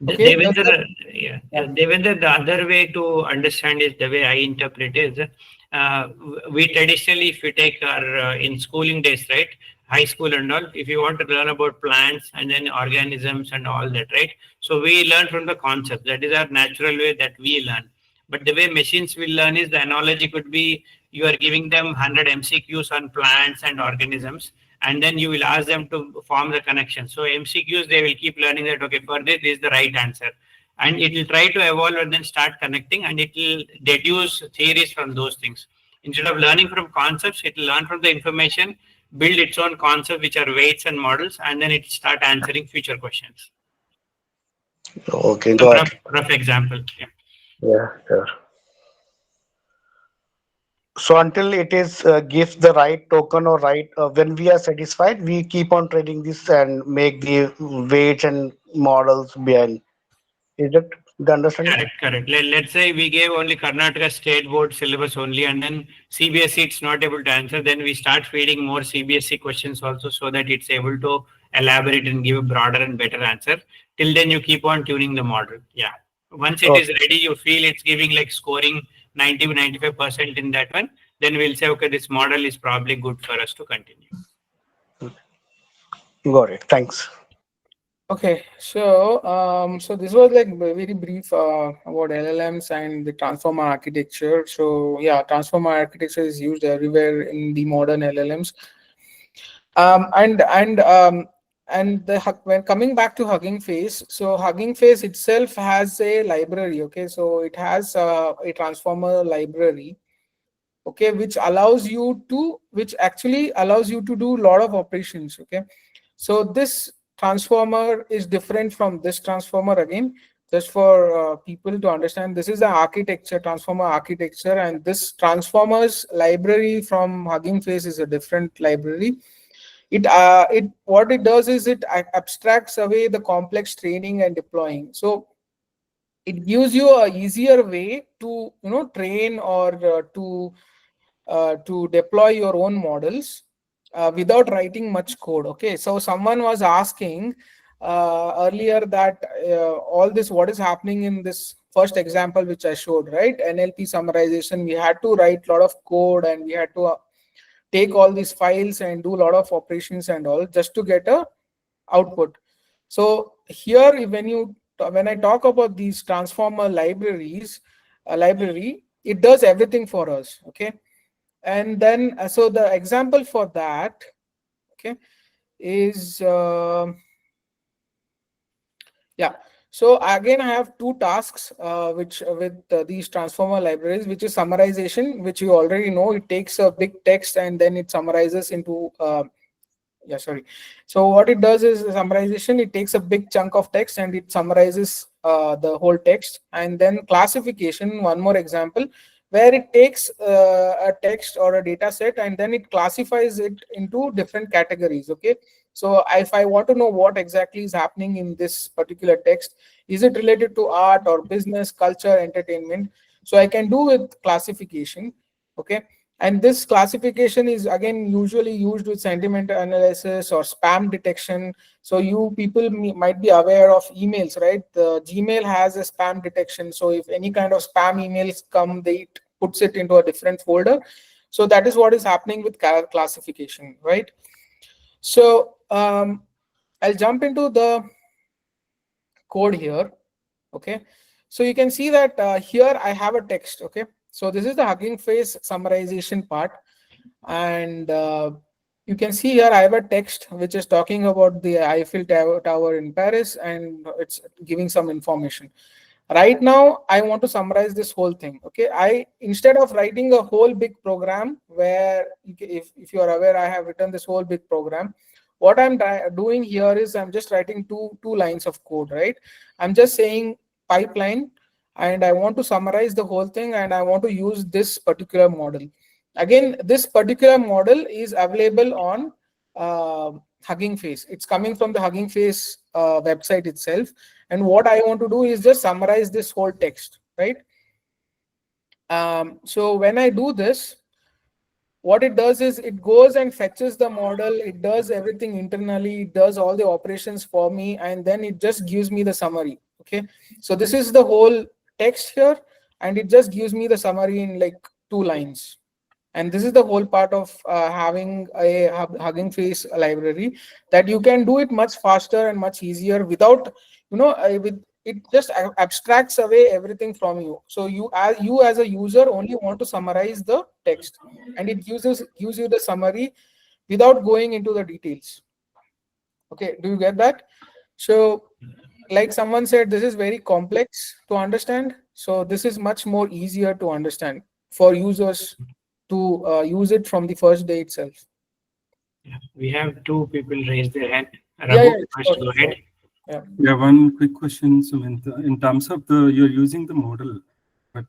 Okay. Devendra, yeah. Devendra, the other way to understand is the way I interpret is we traditionally, if we take our in schooling days, right, high school and all, if you want to learn about plants and then organisms and all that, right, so we learn from the concept. That is our natural way that we learn. But the way machines will learn is the analogy could be you are giving them 100 MCQs on plants and organisms, and then you will ask them to form the connection. So MCQs, they will keep learning that, okay, for this is the right answer. And it will try to evolve and then start connecting, and it will deduce theories from those things. Instead of learning from concepts, it will learn from the information, build its own concept, which are weights and models, and then it start answering future questions. Okay, So got it. rough example. Yeah. Yeah, sure. So until it is gives the right token or right, when we are satisfied, we keep on training this and make the weights and models behind. Is that the understanding? Correct, correct. Let's say we gave only Karnataka state board syllabus only, and then CBSE it's not able to answer. Then we start feeding more CBSE questions also, so that it's able to elaborate and give a broader and better answer. Till then, you keep on tuning the model. Yeah. Once it is Okay, ready, you feel it's giving like scoring 90 to 95% in that one. Then we'll say, okay, this model is probably good for us to continue. got it. Thanks. Okay, so so this was like very brief about LLMs and the transformer architecture. So yeah, transformer architecture is used everywhere in the modern LLMs. Um, and and um, and when coming back to Hugging Face, so Hugging Face itself has a library. Okay, so it has a transformer library. Okay, which actually allows you to do a lot of operations. Okay, so this transformer is different from this transformer again. Just for people to understand, this is the architecture, transformer architecture, and this transformers library from Hugging Face is a different library. It what it does is it abstracts away the complex training and deploying. So it gives you a easier way to train or to deploy your own models without writing much code. Okay, so someone was asking earlier that all this, what is happening in this first example which I showed, right? NLP summarization, we had to write a lot of code and we had to take all these files and do a lot of operations and all just to get a output. So here, when I talk about these transformer library, it does everything for us. Okay, and then so the example for that, okay, is yeah. So again, I have two tasks which with these transformer libraries, which is summarization, which you already know. It takes a big text and then it summarizes into yeah, sorry. So what it does is summarization. It takes a big chunk of text and it summarizes the whole text. And then classification, one more example, where it takes a text or a data set and then it classifies it into different categories. Okay, so if I want to know what exactly is happening in this particular text, is it related to art or business, culture, entertainment, so I can do with classification. Okay, and this classification is again usually used with sentiment analysis or spam detection. So you people might be aware of emails, right? The Gmail has a spam detection. So if any kind of spam emails come, it puts it into a different folder. So that is what is happening with classification, right? So I'll jump into the code here. Okay, so you can see that here I have a text. Okay, so this is the Hugging Face summarization part, and you can see here I have a text which is talking about the Eiffel Tower in Paris, and it's giving some information. Right now I want to summarize this whole thing. Okay, I, instead of writing a whole big program where if you are aware, I have written this whole big program. What I'm doing here is I'm just writing two lines of code, right? I'm just saying pipeline, and I want to summarize the whole thing, and I want to use this particular model. Again, this particular model is available on Hugging Face. It's coming from the Hugging Face website itself. And what I want to do is just summarize this whole text, right? So when I do this, what it does is it goes and fetches the model. It does everything internally. It does all the operations for me, and then it just gives me the summary. Okay, so this is the whole text here, and it just gives me the summary in like 2 lines. And this is the whole part of having a Hugging Face library, that you can do it much faster and much easier without with it just abstracts away everything from you. So you as a user only want to summarize the text, and it gives you the summary without going into the details. Okay, do you get that? So like someone said, this is very complex to understand, so this is much more easier to understand for users to use it from the first day itself. Yeah. We have two people raise their hand. Yeah, Raghu, yeah, first sure, go sure. ahead. Yeah, one quick question, Sumanta. In terms of you're using the model, but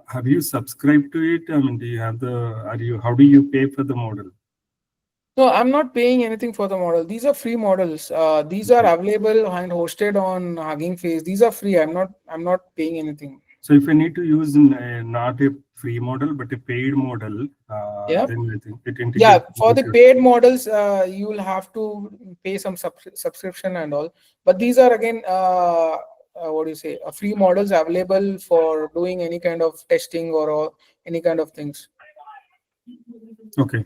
have you subscribed to it? I mean, do you have how do you pay for the model? No, I'm not paying anything for the model. These are free models. These are available and hosted on Hugging Face. These are free. I'm not paying anything. So if I need to use not a free model but a paid model, Yeah. then I think it integrates. Yeah, for the paid models, you will have to pay some subscription and all. But these are again, what do you say, free models available for doing any kind of testing or any kind of things. Okay.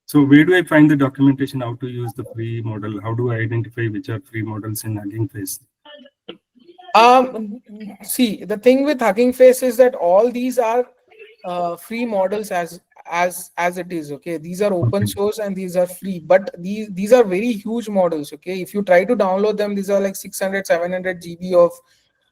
So where do I find the documentation how to use the free model? How do I identify which are free models in Hugging Face? See, the thing with Hugging Face is that all these are free models as it is. Okay, these are open source and these are free, but these are very huge models. Okay, if you try to download them, these are like 600 700 GB of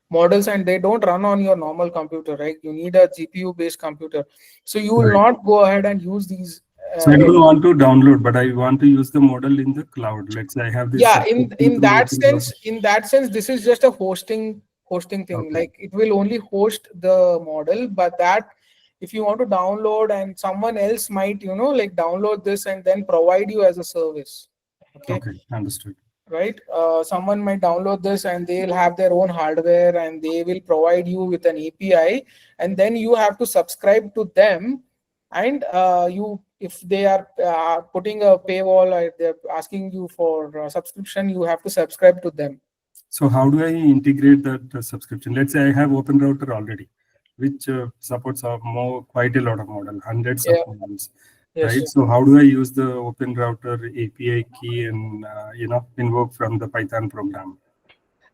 models, and they don't run on your normal computer, right? You need a GPU based computer, so you will not go ahead and use these. So I don't want to download, but I want to use the model in the cloud. Let's say I have this. Yeah, in that sense, this is just a hosting thing. Like it will only host the model, but that if you want to download and someone else might, like download this and then provide you as a service. Okay, understood. Right, someone might download this and they'll have their own hardware and they will provide you with an API, and then you have to subscribe to them, and if they are putting a paywall or they're asking you for a subscription, you have to subscribe to them. So how do I integrate that subscription? Let's say I have OpenRouter already, which supports quite a lot of models, hundreds of models. Yes. Right. So how do I use the OpenRouter API key and invoke from the Python program?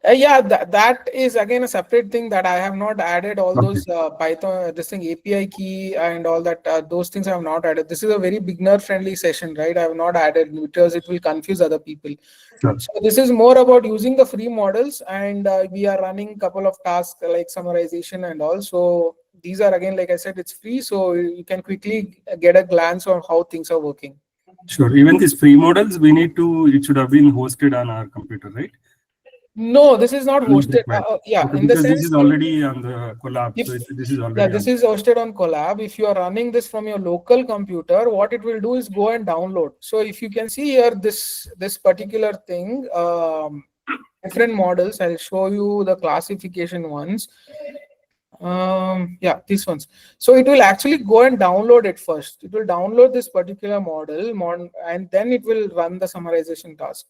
Yeah, that is again a separate thing that I have not added. All those Python, this thing API key and all that, those things I have not added. This is a very beginner friendly session, right? I have not added because it will confuse other people. Sure. So this is more about using the free models, and we are running a couple of tasks like summarization and all. So these are again, like I said, it's free, so you can quickly get a glance on how things are working. Sure. Even these free models, it should have been hosted on our computer, right? No, this is not hosted. Yeah, okay, in the because sense this is already on the Collab. So this is already. Yeah, this is hosted on Collab. If you are running this from your local computer, what it will do is go and download. So if you can see here, this particular thing, different models. I'll show you the classification ones. Yeah, these ones. So it will actually go and download it first. It will download this particular model, and then it will run the summarization task.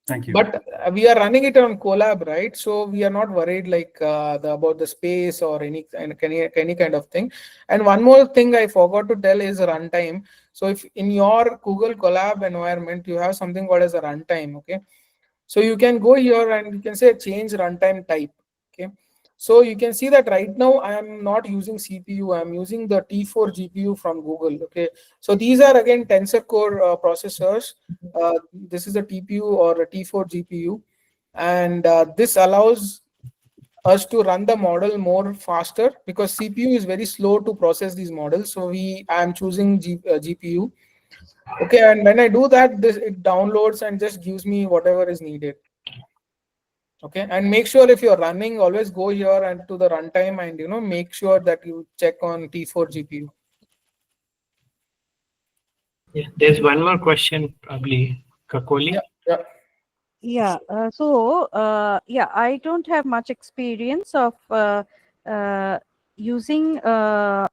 Thank you. But we are running it on Collab, right? So we are not worried like about the space or any kind of thing. And one more thing I forgot to tell is runtime. So if in your Google Collab environment you have something called as a runtime, okay? So you can go here and you can say change runtime type, okay? So you can see that right now I am not using CPU. I am using the T4 GPU from Google. Okay, so these are again Tensor Core processors. This is a TPU or a T4 GPU, and this allows us to run the model more faster because CPU is very slow to process these models. So I am choosing GPU. Okay, and when I do that, it downloads and just gives me whatever is needed. Okay, and make sure if you're running, always go here and to the runtime and make sure that you check on T4 GPU. Yeah, there's one more question, probably Kakoli. Yeah. Yeah, I don't have much experience of using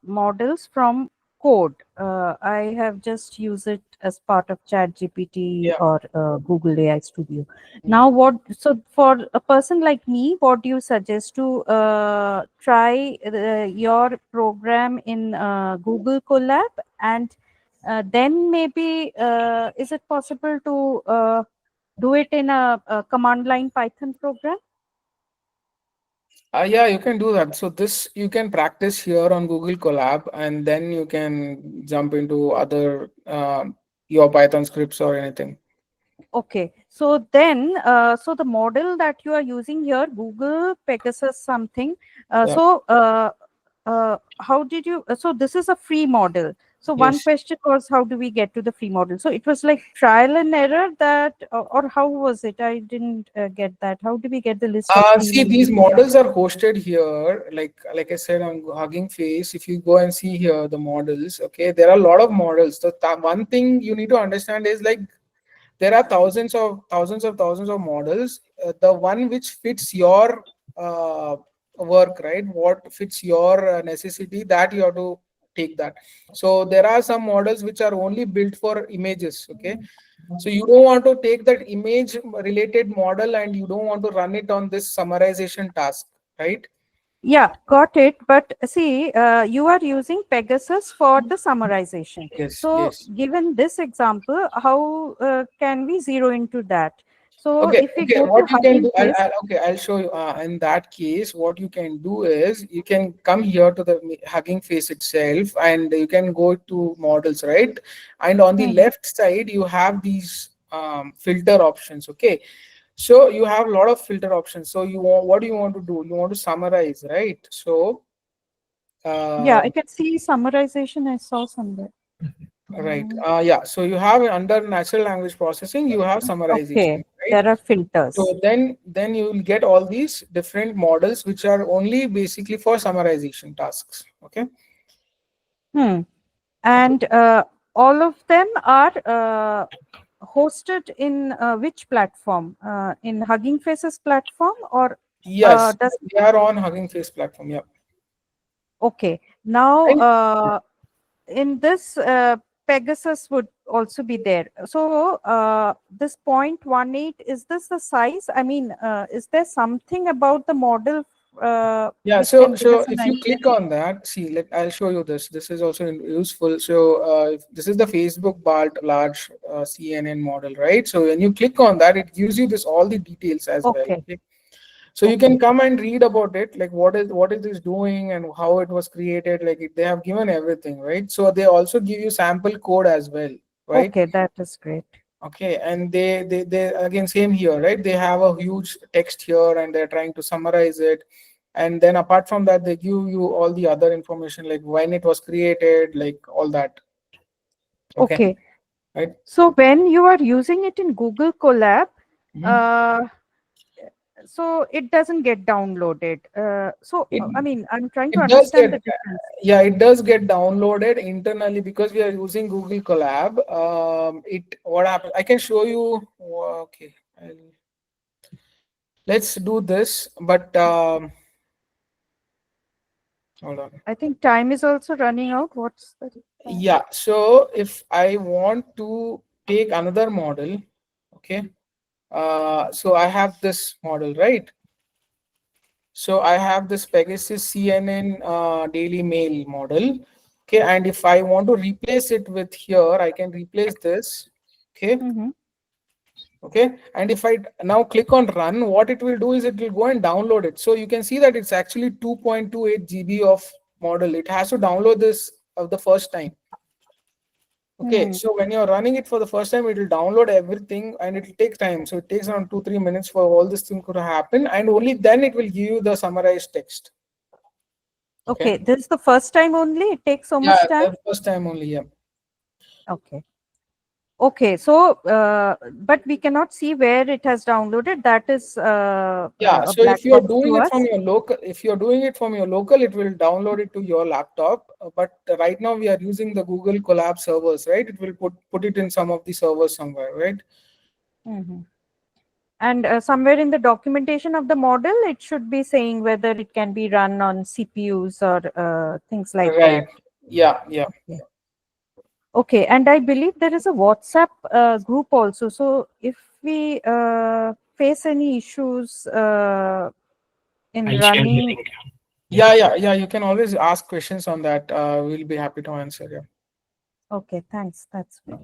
models from code. I have just used it as part of ChatGPT or Google AI Studio. Now, so for a person like me, what do you suggest to try your program in Google Colab, and then maybe is it possible to do it in a command line Python program? Yeah, you can do that. So this you can practice here on Google Colab, and then you can jump into other your Python scripts or anything. Okay, so then so the model that you are using here, Google Pegasus something. So how did you? So this is a free model. So one Yes. question was, how do we get to the free model? So it was like trial and error that, or how was it? I didn't get that. How do we get the list of free See, these models? models are hosted here. Like I said on Hugging Face, if you go and see here the models, okay, there are a lot of models. So one thing you need to understand is like there are thousands of models. The one which fits your work, right? What fits your necessity, that you have to take that. So there are some models which are only built for images. Okay, so you don't want to take that image related model and you don't want to run it on this summarization task, right? Yeah, got it. But see, you are using Pegasus for the summarization. Yes, So, yes. given this example, how can we zero into that? So, Okay, if we okay. go to What you can Hugging do, Face, I'll show you. In that case, what you can do is you can come here to the Hugging Face itself, and you can go to models, right? And on the Mhm. left side, you have these filter options. Okay, so you have a lot of filter options. So you want, what do you want to do? You want to summarize, right? So Yeah, uh, I can see summarization. I saw somewhere. right. Yeah. So you have under natural language processing, you have Okay, summarization, right? there are filters. So then you will get all these different models which are only basically for summarization tasks. Okay. Hmm. Okay. And all of them are hosted in which platform? In Hugging Faces platform, or Yes, does they are on Hugging Face platform. Yeah. okay. Now, And in this, Pegasus would also be there. So, this 0.18, is this the size? I mean, is there something about the model yeah, which can give so us an if you idea? click on that, see, I'll show you this. This is also useful. So this is the Facebook BART large CNN model, right? So when you click on that, it gives you this all the details as well. Okay, Okay? So you can okay, come and read about it, like what is this doing and how it was created. Like they have given everything, right? So they also give you sample code as well, right? okay, that is great. Okay, and they again same here, right? They have a huge text here and they're trying to summarize it. And then apart from that, they give you all the other information like when it was created, like all that. Okay, Okay. right? So when you are using it in Google Colab, Mhm. uh, so it doesn't get downloaded. It I mean, I'm trying to it does understand get the difference. yeah, it does get downloaded internally because we are using Google Colab. It what happens? I can show you. Okay, let's do this. But hold on. I think time is also running out. What's the time? Yeah, so if I want to take another model, okay, so I have this model, right? So I have this Pegasus CNN Daily Mail model, okay, and if I want to replace it with here, I can replace this, okay, Mm-hmm. okay, and if I now click on run, what it will do is it will go and download it. So you can see that it's actually 2.28 GB of model. It has to download this of the first time. Okay, Hmm. so when you're running it for the first time, it will download everything and it will take time. So it takes around 2-3 minutes for all this thing to happen, and only then it will give you the summarized text. Okay. Okay, this is the first time only. It takes so Yeah, much time. the first time only. Yeah. Okay. Okay, so but we cannot see where it has downloaded. That is Yeah. a So black if you're box doing to it from us. your local, if you're doing it from your local, it will download it to your laptop. But right now we are using the Google Colab servers, right? It will put it in some of the servers somewhere, right? Mm-hmm. And somewhere in the documentation of the model, it should be saying whether it can be run on CPUs or things like Right. that. Yeah. Yeah. Okay. Okay, and I believe there is a WhatsApp group also. So if we face any issues in I'll share the running, link. Yeah. You can always ask questions on that. We'll be happy to answer. Yeah. okay, thanks. That's very.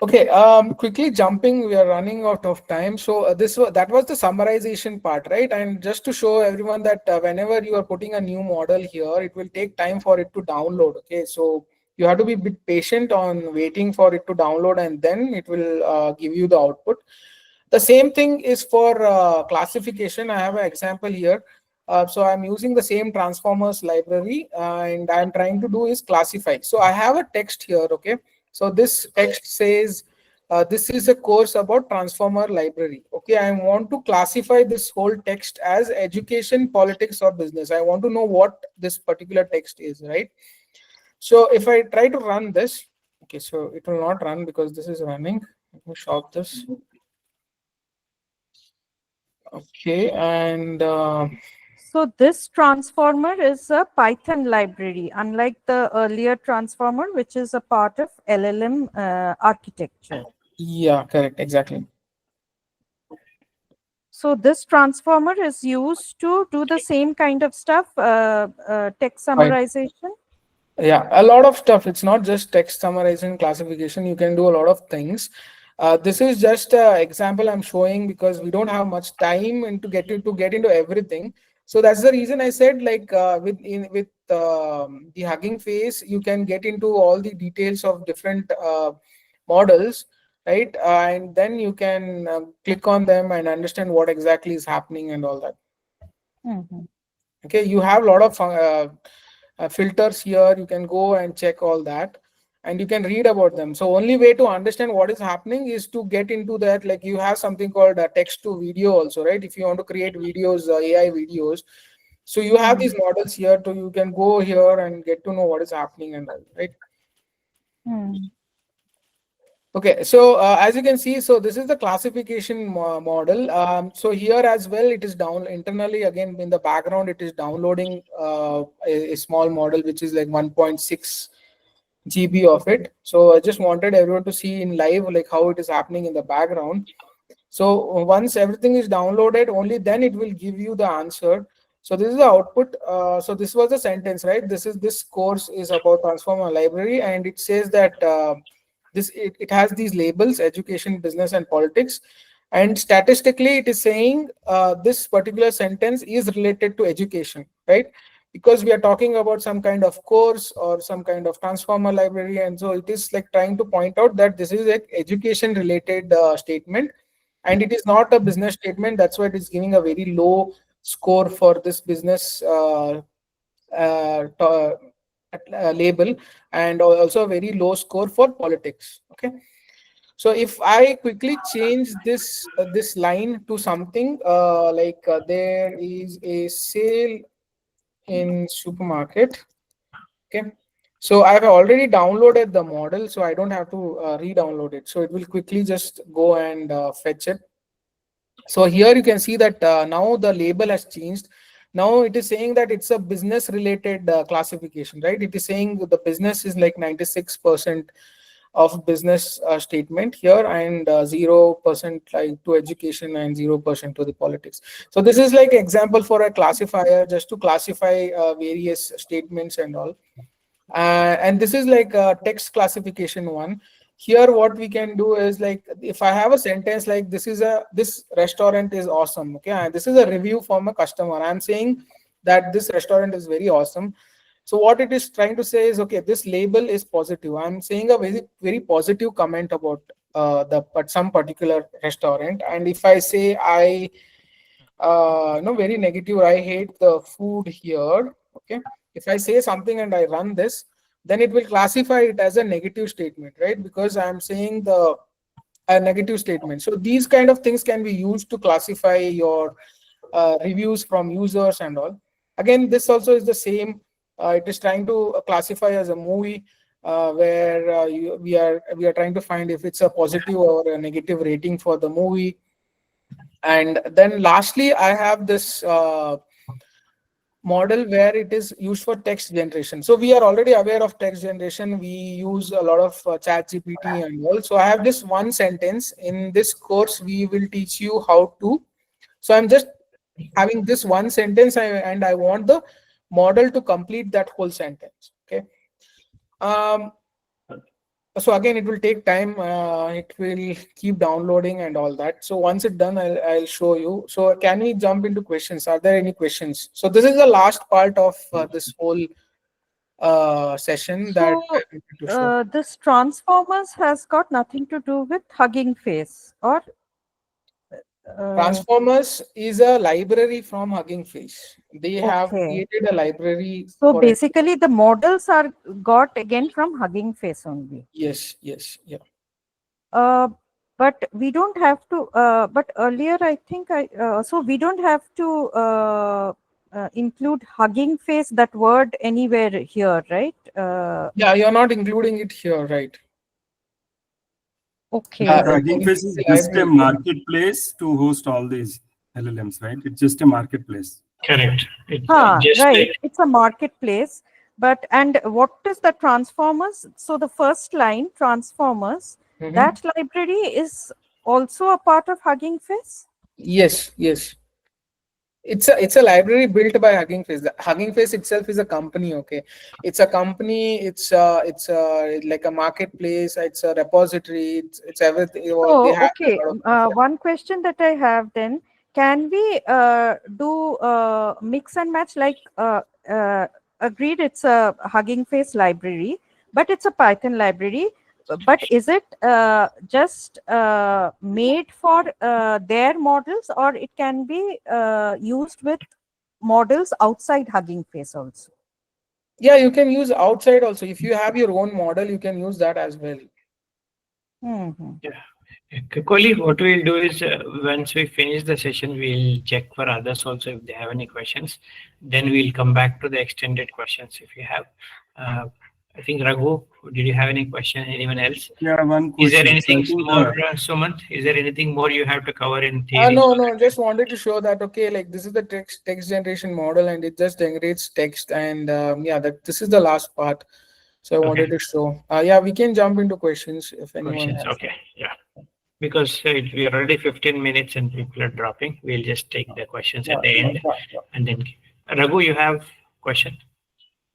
Okay, quickly jumping, we are running out of time. So that was the summarization part, right? And just to show everyone that whenever you are putting a new model here, it will take time for it to download. Okay, so you have to be a bit patient on waiting for it to download, and then it will give you the output. The same thing is for classification. I have an example here. So I'm using the same transformers library, and I'm trying to do is classify. So I have a text here. Okay. So this text says, this is a course about transformer library. Okay. I want to classify this whole text as education, politics, or business. I want to know what this particular text is, right? So if I try to run this, okay, so it will not run because this is running. Let me stop this. Okay, and So this transformer is a Python library, unlike the earlier transformer, which is a part of LLM architecture. yeah, correct, exactly. So this transformer is used to do the same kind of stuff, text Fine. summarization. Yeah, a lot of stuff. It's not just text summarization, classification. You can do a lot of things. This is just an example I'm showing because we don't have much time and to get into everything. So that's the reason I said, like, with the Hugging Face, you can get into all the details of different models, right? And then you can click on them and understand what exactly is happening and all that. Mm-hmm. Okay, you have a lot of filters here. You can go and check all that, and you can read about them. So only way to understand what is happening is to get into that. Like, you have something called text to video also, right? If you want to create videos, AI videos, so you have these models here, so you can go here and get to know what is happening and all, right? Okay, so as you can see, so this is the classification model. So here as well, it is down internally. Again, in the background, it is downloading a small model which is like 1.6 GB of it. So I just wanted everyone to see in live like how it is happening in the background. So once everything is downloaded, only then it will give you the answer. So this is the output. So this was a sentence, right? This course is about transformer library, and it says that it has these labels: education, business, and politics. And statistically, it is saying this particular sentence is related to education, right? Because we are talking about some kind of course or some kind of transformer library, and so it is like trying to point out that this is an education related statement, and it is not a business statement. That's why it is giving a very low score for this business uh, to- label, and also a very low score for politics. Okay, so if I quickly change this line to something like there is a sale in supermarket. Okay, so I've already downloaded the model, so I don't have to re-download it. So it will quickly just go and fetch it. So here you can see that now the label has changed. Now it is saying that it's a business related classification, right? It is saying the business is like 96% of business statement here, and 0% like to education, and 0% to the politics. So this is like example for a classifier just to classify various statements and all. And this is like a text classification one. Here what we can do is, like, if I have a sentence like this restaurant is awesome. Okay, and this is a review from a customer. I'm saying that this restaurant is very awesome. So what it is trying to say is, okay, this label is positive. I'm saying a very very positive comment about but some particular restaurant. And if I say I no, very negative, I hate the food here. Okay, if I say something and I run this, then it will classify it as a negative statement, right? Because I'm saying the a negative statement. So these kind of things can be used to classify your reviews from users and all. Again, this also is the same. It is trying to classify as a movie, where we are trying to find if it's a positive or a negative rating for the movie. And then lastly, I have this model where it is used for text generation. So we are already aware of text generation. We use a lot of chat GPT and all. So I have this one sentence in this course. We will teach you how to. So I'm just having this one sentence, and I want the model to complete that whole sentence. Okay. Um, so again, it will take time. It will keep downloading and all that. So once it's done, I'll show you. So can we jump into questions? Are there any questions? So this is the last part of this whole session that I So wanted to show. this transformers has got nothing to do with Hugging Face, or Transformers is a library from Hugging Face. They have Okay. created a library So for it. basically, the models are got again from Hugging Face only. Yes, yes, yeah. But we don't have to. But earlier, I think so we don't have to include Hugging Face, that word, anywhere here, right? Yeah, you're not including it here, right? Okay. Hugging Face is just a Library. marketplace to host all these LLMs, right? It's just a marketplace. Correct. It's just Right. It's a marketplace. But and what is the Transformers? So the first line, Transformers, Mhm. that library is also a part of Hugging Face? Yes, yes. It's a library built by Hugging Face. The Hugging Face itself is a company. Okay, it's a company. It's like a marketplace. It's a repository. It's everything. They So, have okay, a lot of one question that I have then, can we do mix and match, like agreed it's a Hugging Face library, but it's a Python library, but is it just made for their models, or it can be used with models outside Hugging Face also? Yeah, you can use outside also. If you have your own model, you can use that as well. Yeah. Koli, what we'll do is once we finish the session, we'll check for others also if they have any questions. Then we'll come back to the extended questions if you have. I think Raghu, did you have any question? Anyone else? Yeah, one Is there question. So I anything think more, Sumant? Is there anything more you have to cover in theory? No, just wanted to show that, okay, like this is the text generation model, and it just generates text, and yeah, that this is the last part. So I wanted to show. Yeah, we can jump into questions if anyone Questions. has. Okay. Yeah. Because we're already 15 minutes and people are dropping. We'll just take the questions at the end and then. Raghu, you have question?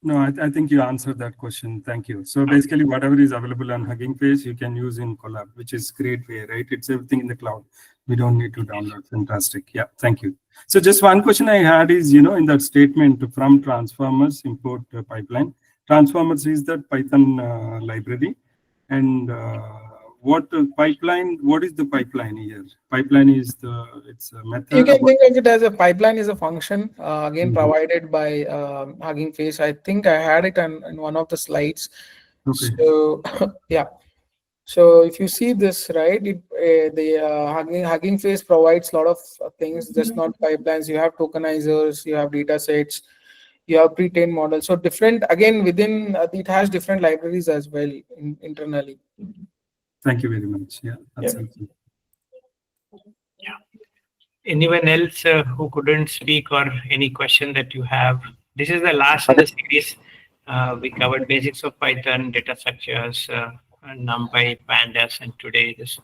no, I think you answered that question. Thank you. So basically, whatever is available on Hugging Face, you can use in Collab, which is great way, right? It's everything in the cloud. We don't need to download. Fantastic. Yeah, thank you. So just one question I had is, in that statement from transformers import pipeline, transformers is that Python library, and what is the pipeline here? Pipeline is it's a method. You can think of it as a pipeline is a function again provided by Hugging Face. I think I had it in one of the slides. Okay. So yeah. So if you see this, right, the Hugging Face provides a lot of things, just not pipelines. You have tokenizers, you have data sets, you have pre-trained models. So different, again, within it has different libraries as well internally. Thank you very much. Yeah, that's helpful. Yeah. Anyone else who couldn't speak, or any question that you have? This is the last of the series. We covered basics of Python, data structures, NumPy, pandas, and today this.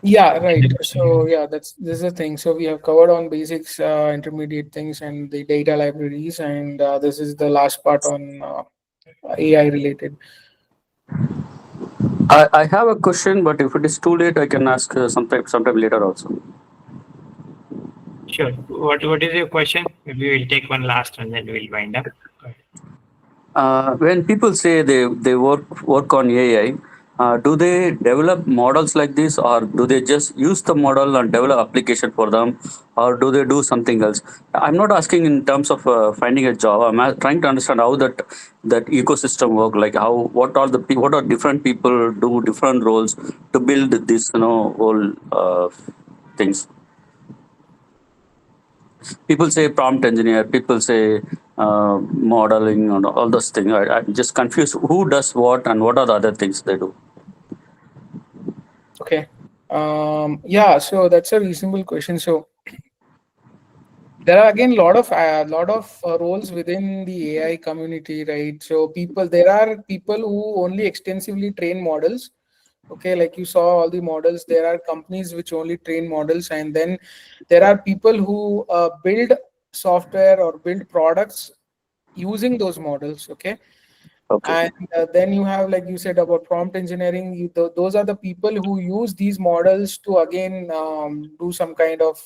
Yeah, right. So yeah, this is the thing. So we have covered on basics, intermediate things, and the data libraries, and this is the last part on AI related. I have a question, but if it is too late, I can ask sometime later also. Sure. What is your question? Maybe we'll take one last and then we'll wind up. Go ahead. When people say they work on AI, do they develop models like this, or do they just use the model and develop application for them, or do they do something else? I'm not asking in terms of finding a job. I'm trying to understand how that ecosystem work. Like what are different people do different roles to build this whole things. People say prompt engineer, people say modeling and all those things. I'm just confused who does what and what are the other things they do. Okay. Yeah. So that's a reasonable question. So there are again a lot of roles within the AI community, right? So there are people who only extensively train models. Okay, like you saw all the models. There are companies which only train models, and then there are people who build software or build products using those models. Okay, Okay. and then you have, like you said, about prompt engineering. Those are the people who use these models to again do some kind of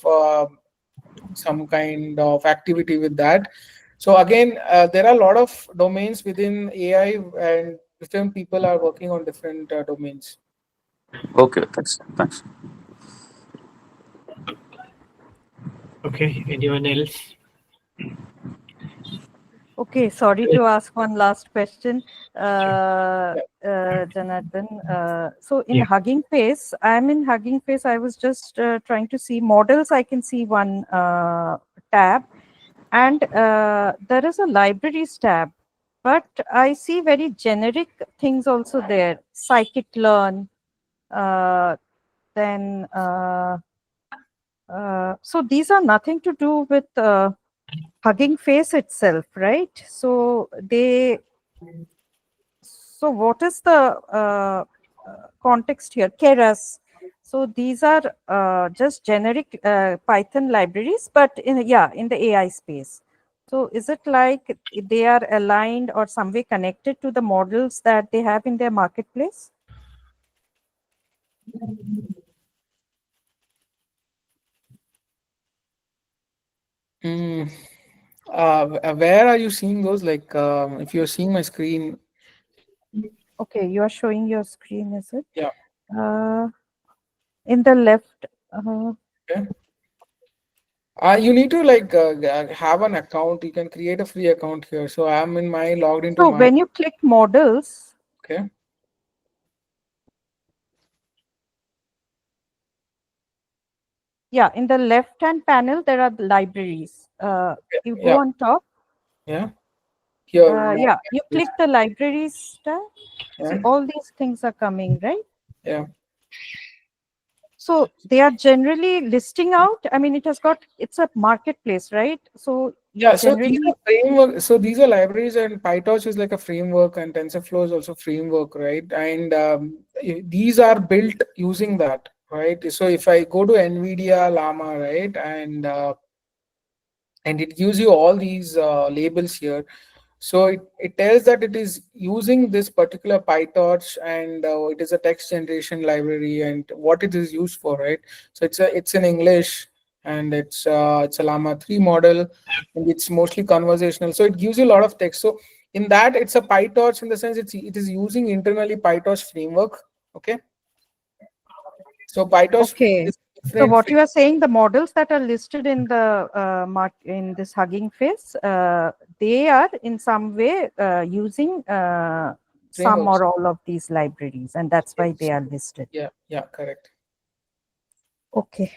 activity with that. So again, there are a lot of domains within AI, and different people are working on different domains. Okay, thanks. Okay, anyone else? Okay, sorry to ask one last question, Yeah. Janardhan. So in Yeah. Hugging Face, I'm in Hugging Face. I was just trying to see models. I can see one tab, and there is a libraries tab, but I see very generic things also there. Scikit-learn, then so these are nothing to do with Hugging Face itself, right? So what is the context here? Keras. So these are just generic Python libraries, but in the AI space. So is it like they are aligned or some way connected to the models that they have in their marketplace? Mm, where are you seeing those? Like, if you're seeing my screen, Okay, you are showing your screen, is it? yeah. In the left. Okay. You need to like have an account. You can create a free account here. So I'm in my logged into So my. when you click models, Okay. yeah, in the left hand panel, there are the libraries. You go Yeah. on top. Yeah. Here. Yeah, you click the libraries tab. See, Yeah. all these things are coming, right? Yeah. So they are generally listing out. I mean, it's a marketplace, right? So Yeah, so these generally, are framework. So these are libraries, and PyTorch is like a framework, and TensorFlow is also framework, right? And these are built using that, right? So if I go to NVIDIA Llama, right, and it gives you all these labels here. So it tells that it is using this particular PyTorch, and it is a text generation library, and what it is used for, right? So it's in English, and it's a Llama 3 model, and it's mostly conversational. So it gives you a lot of text. So in that, it's a PyTorch in the sense it is using internally PyTorch framework. Okay, so PyTorch okay. is So different what you are saying, the models that are listed in the in this Hugging Face, they are in some way using some frameworks. or all of these libraries, and that's why they are listed. Yeah, yeah, correct. Okay.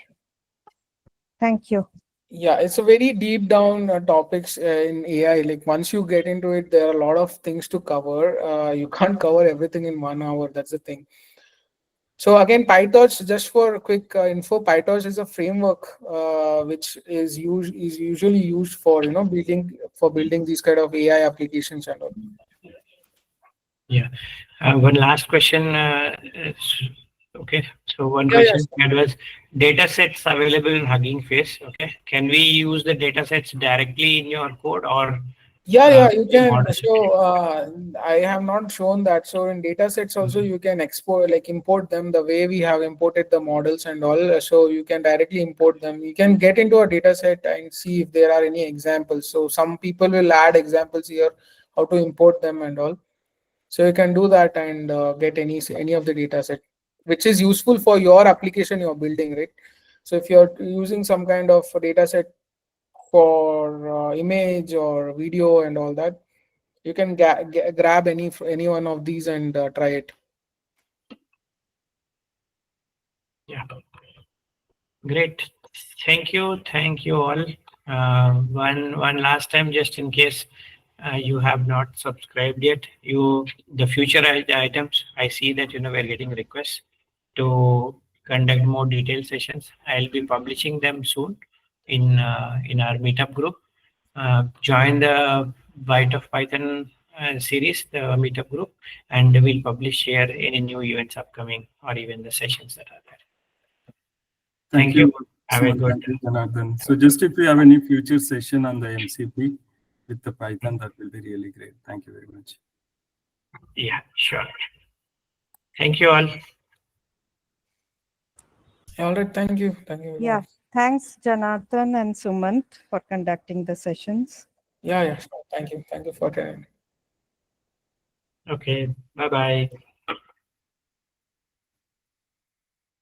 Thank you. Yeah, it's a very deep down topics in AI. Like once you get into it, there are a lot of things to cover. You can't cover everything in 1 hour. That's the thing. So again, PyTorch, just for quick info, PyTorch is a framework which is usually used for building these kind of AI applications and all. Yeah. One last question. Okay. So one Yeah, question yes. that was data sets available in Hugging Face. Okay. Can we use the data sets directly in your code or Yeah, you can. model? So I have not shown that. So in data sets also you can export, like import them the way we have imported the models and all. So you can directly import them. You can get into a data set and see if there are any examples. So some people will add examples here, how to import them and all. So you can do that and get any of the data set, which is useful for your application you're building, right? So if you're using some kind of data set for image or video and all that, you can grab any one of these and try it. Yeah. Great. Thank you all. One last time, just in case you have not subscribed yet, the future items. I see that we're getting requests to conduct more detailed sessions. I'll be publishing them soon in our meetup group. Join the Byte of Python series, the meetup group, and we'll publish here any new events upcoming or even the sessions that are there. Thank you. Have a Suman. good. Thank you, Janardhan. So just if we have any future session on the MCP with the Python, that will be really great. Thank you very much. Yeah, sure. Thank you all. All right, thank you. Yeah. Thanks, Janardhan and Sumant, for conducting the sessions. Yeah, sure. Thank you for attending. Okay. Bye bye.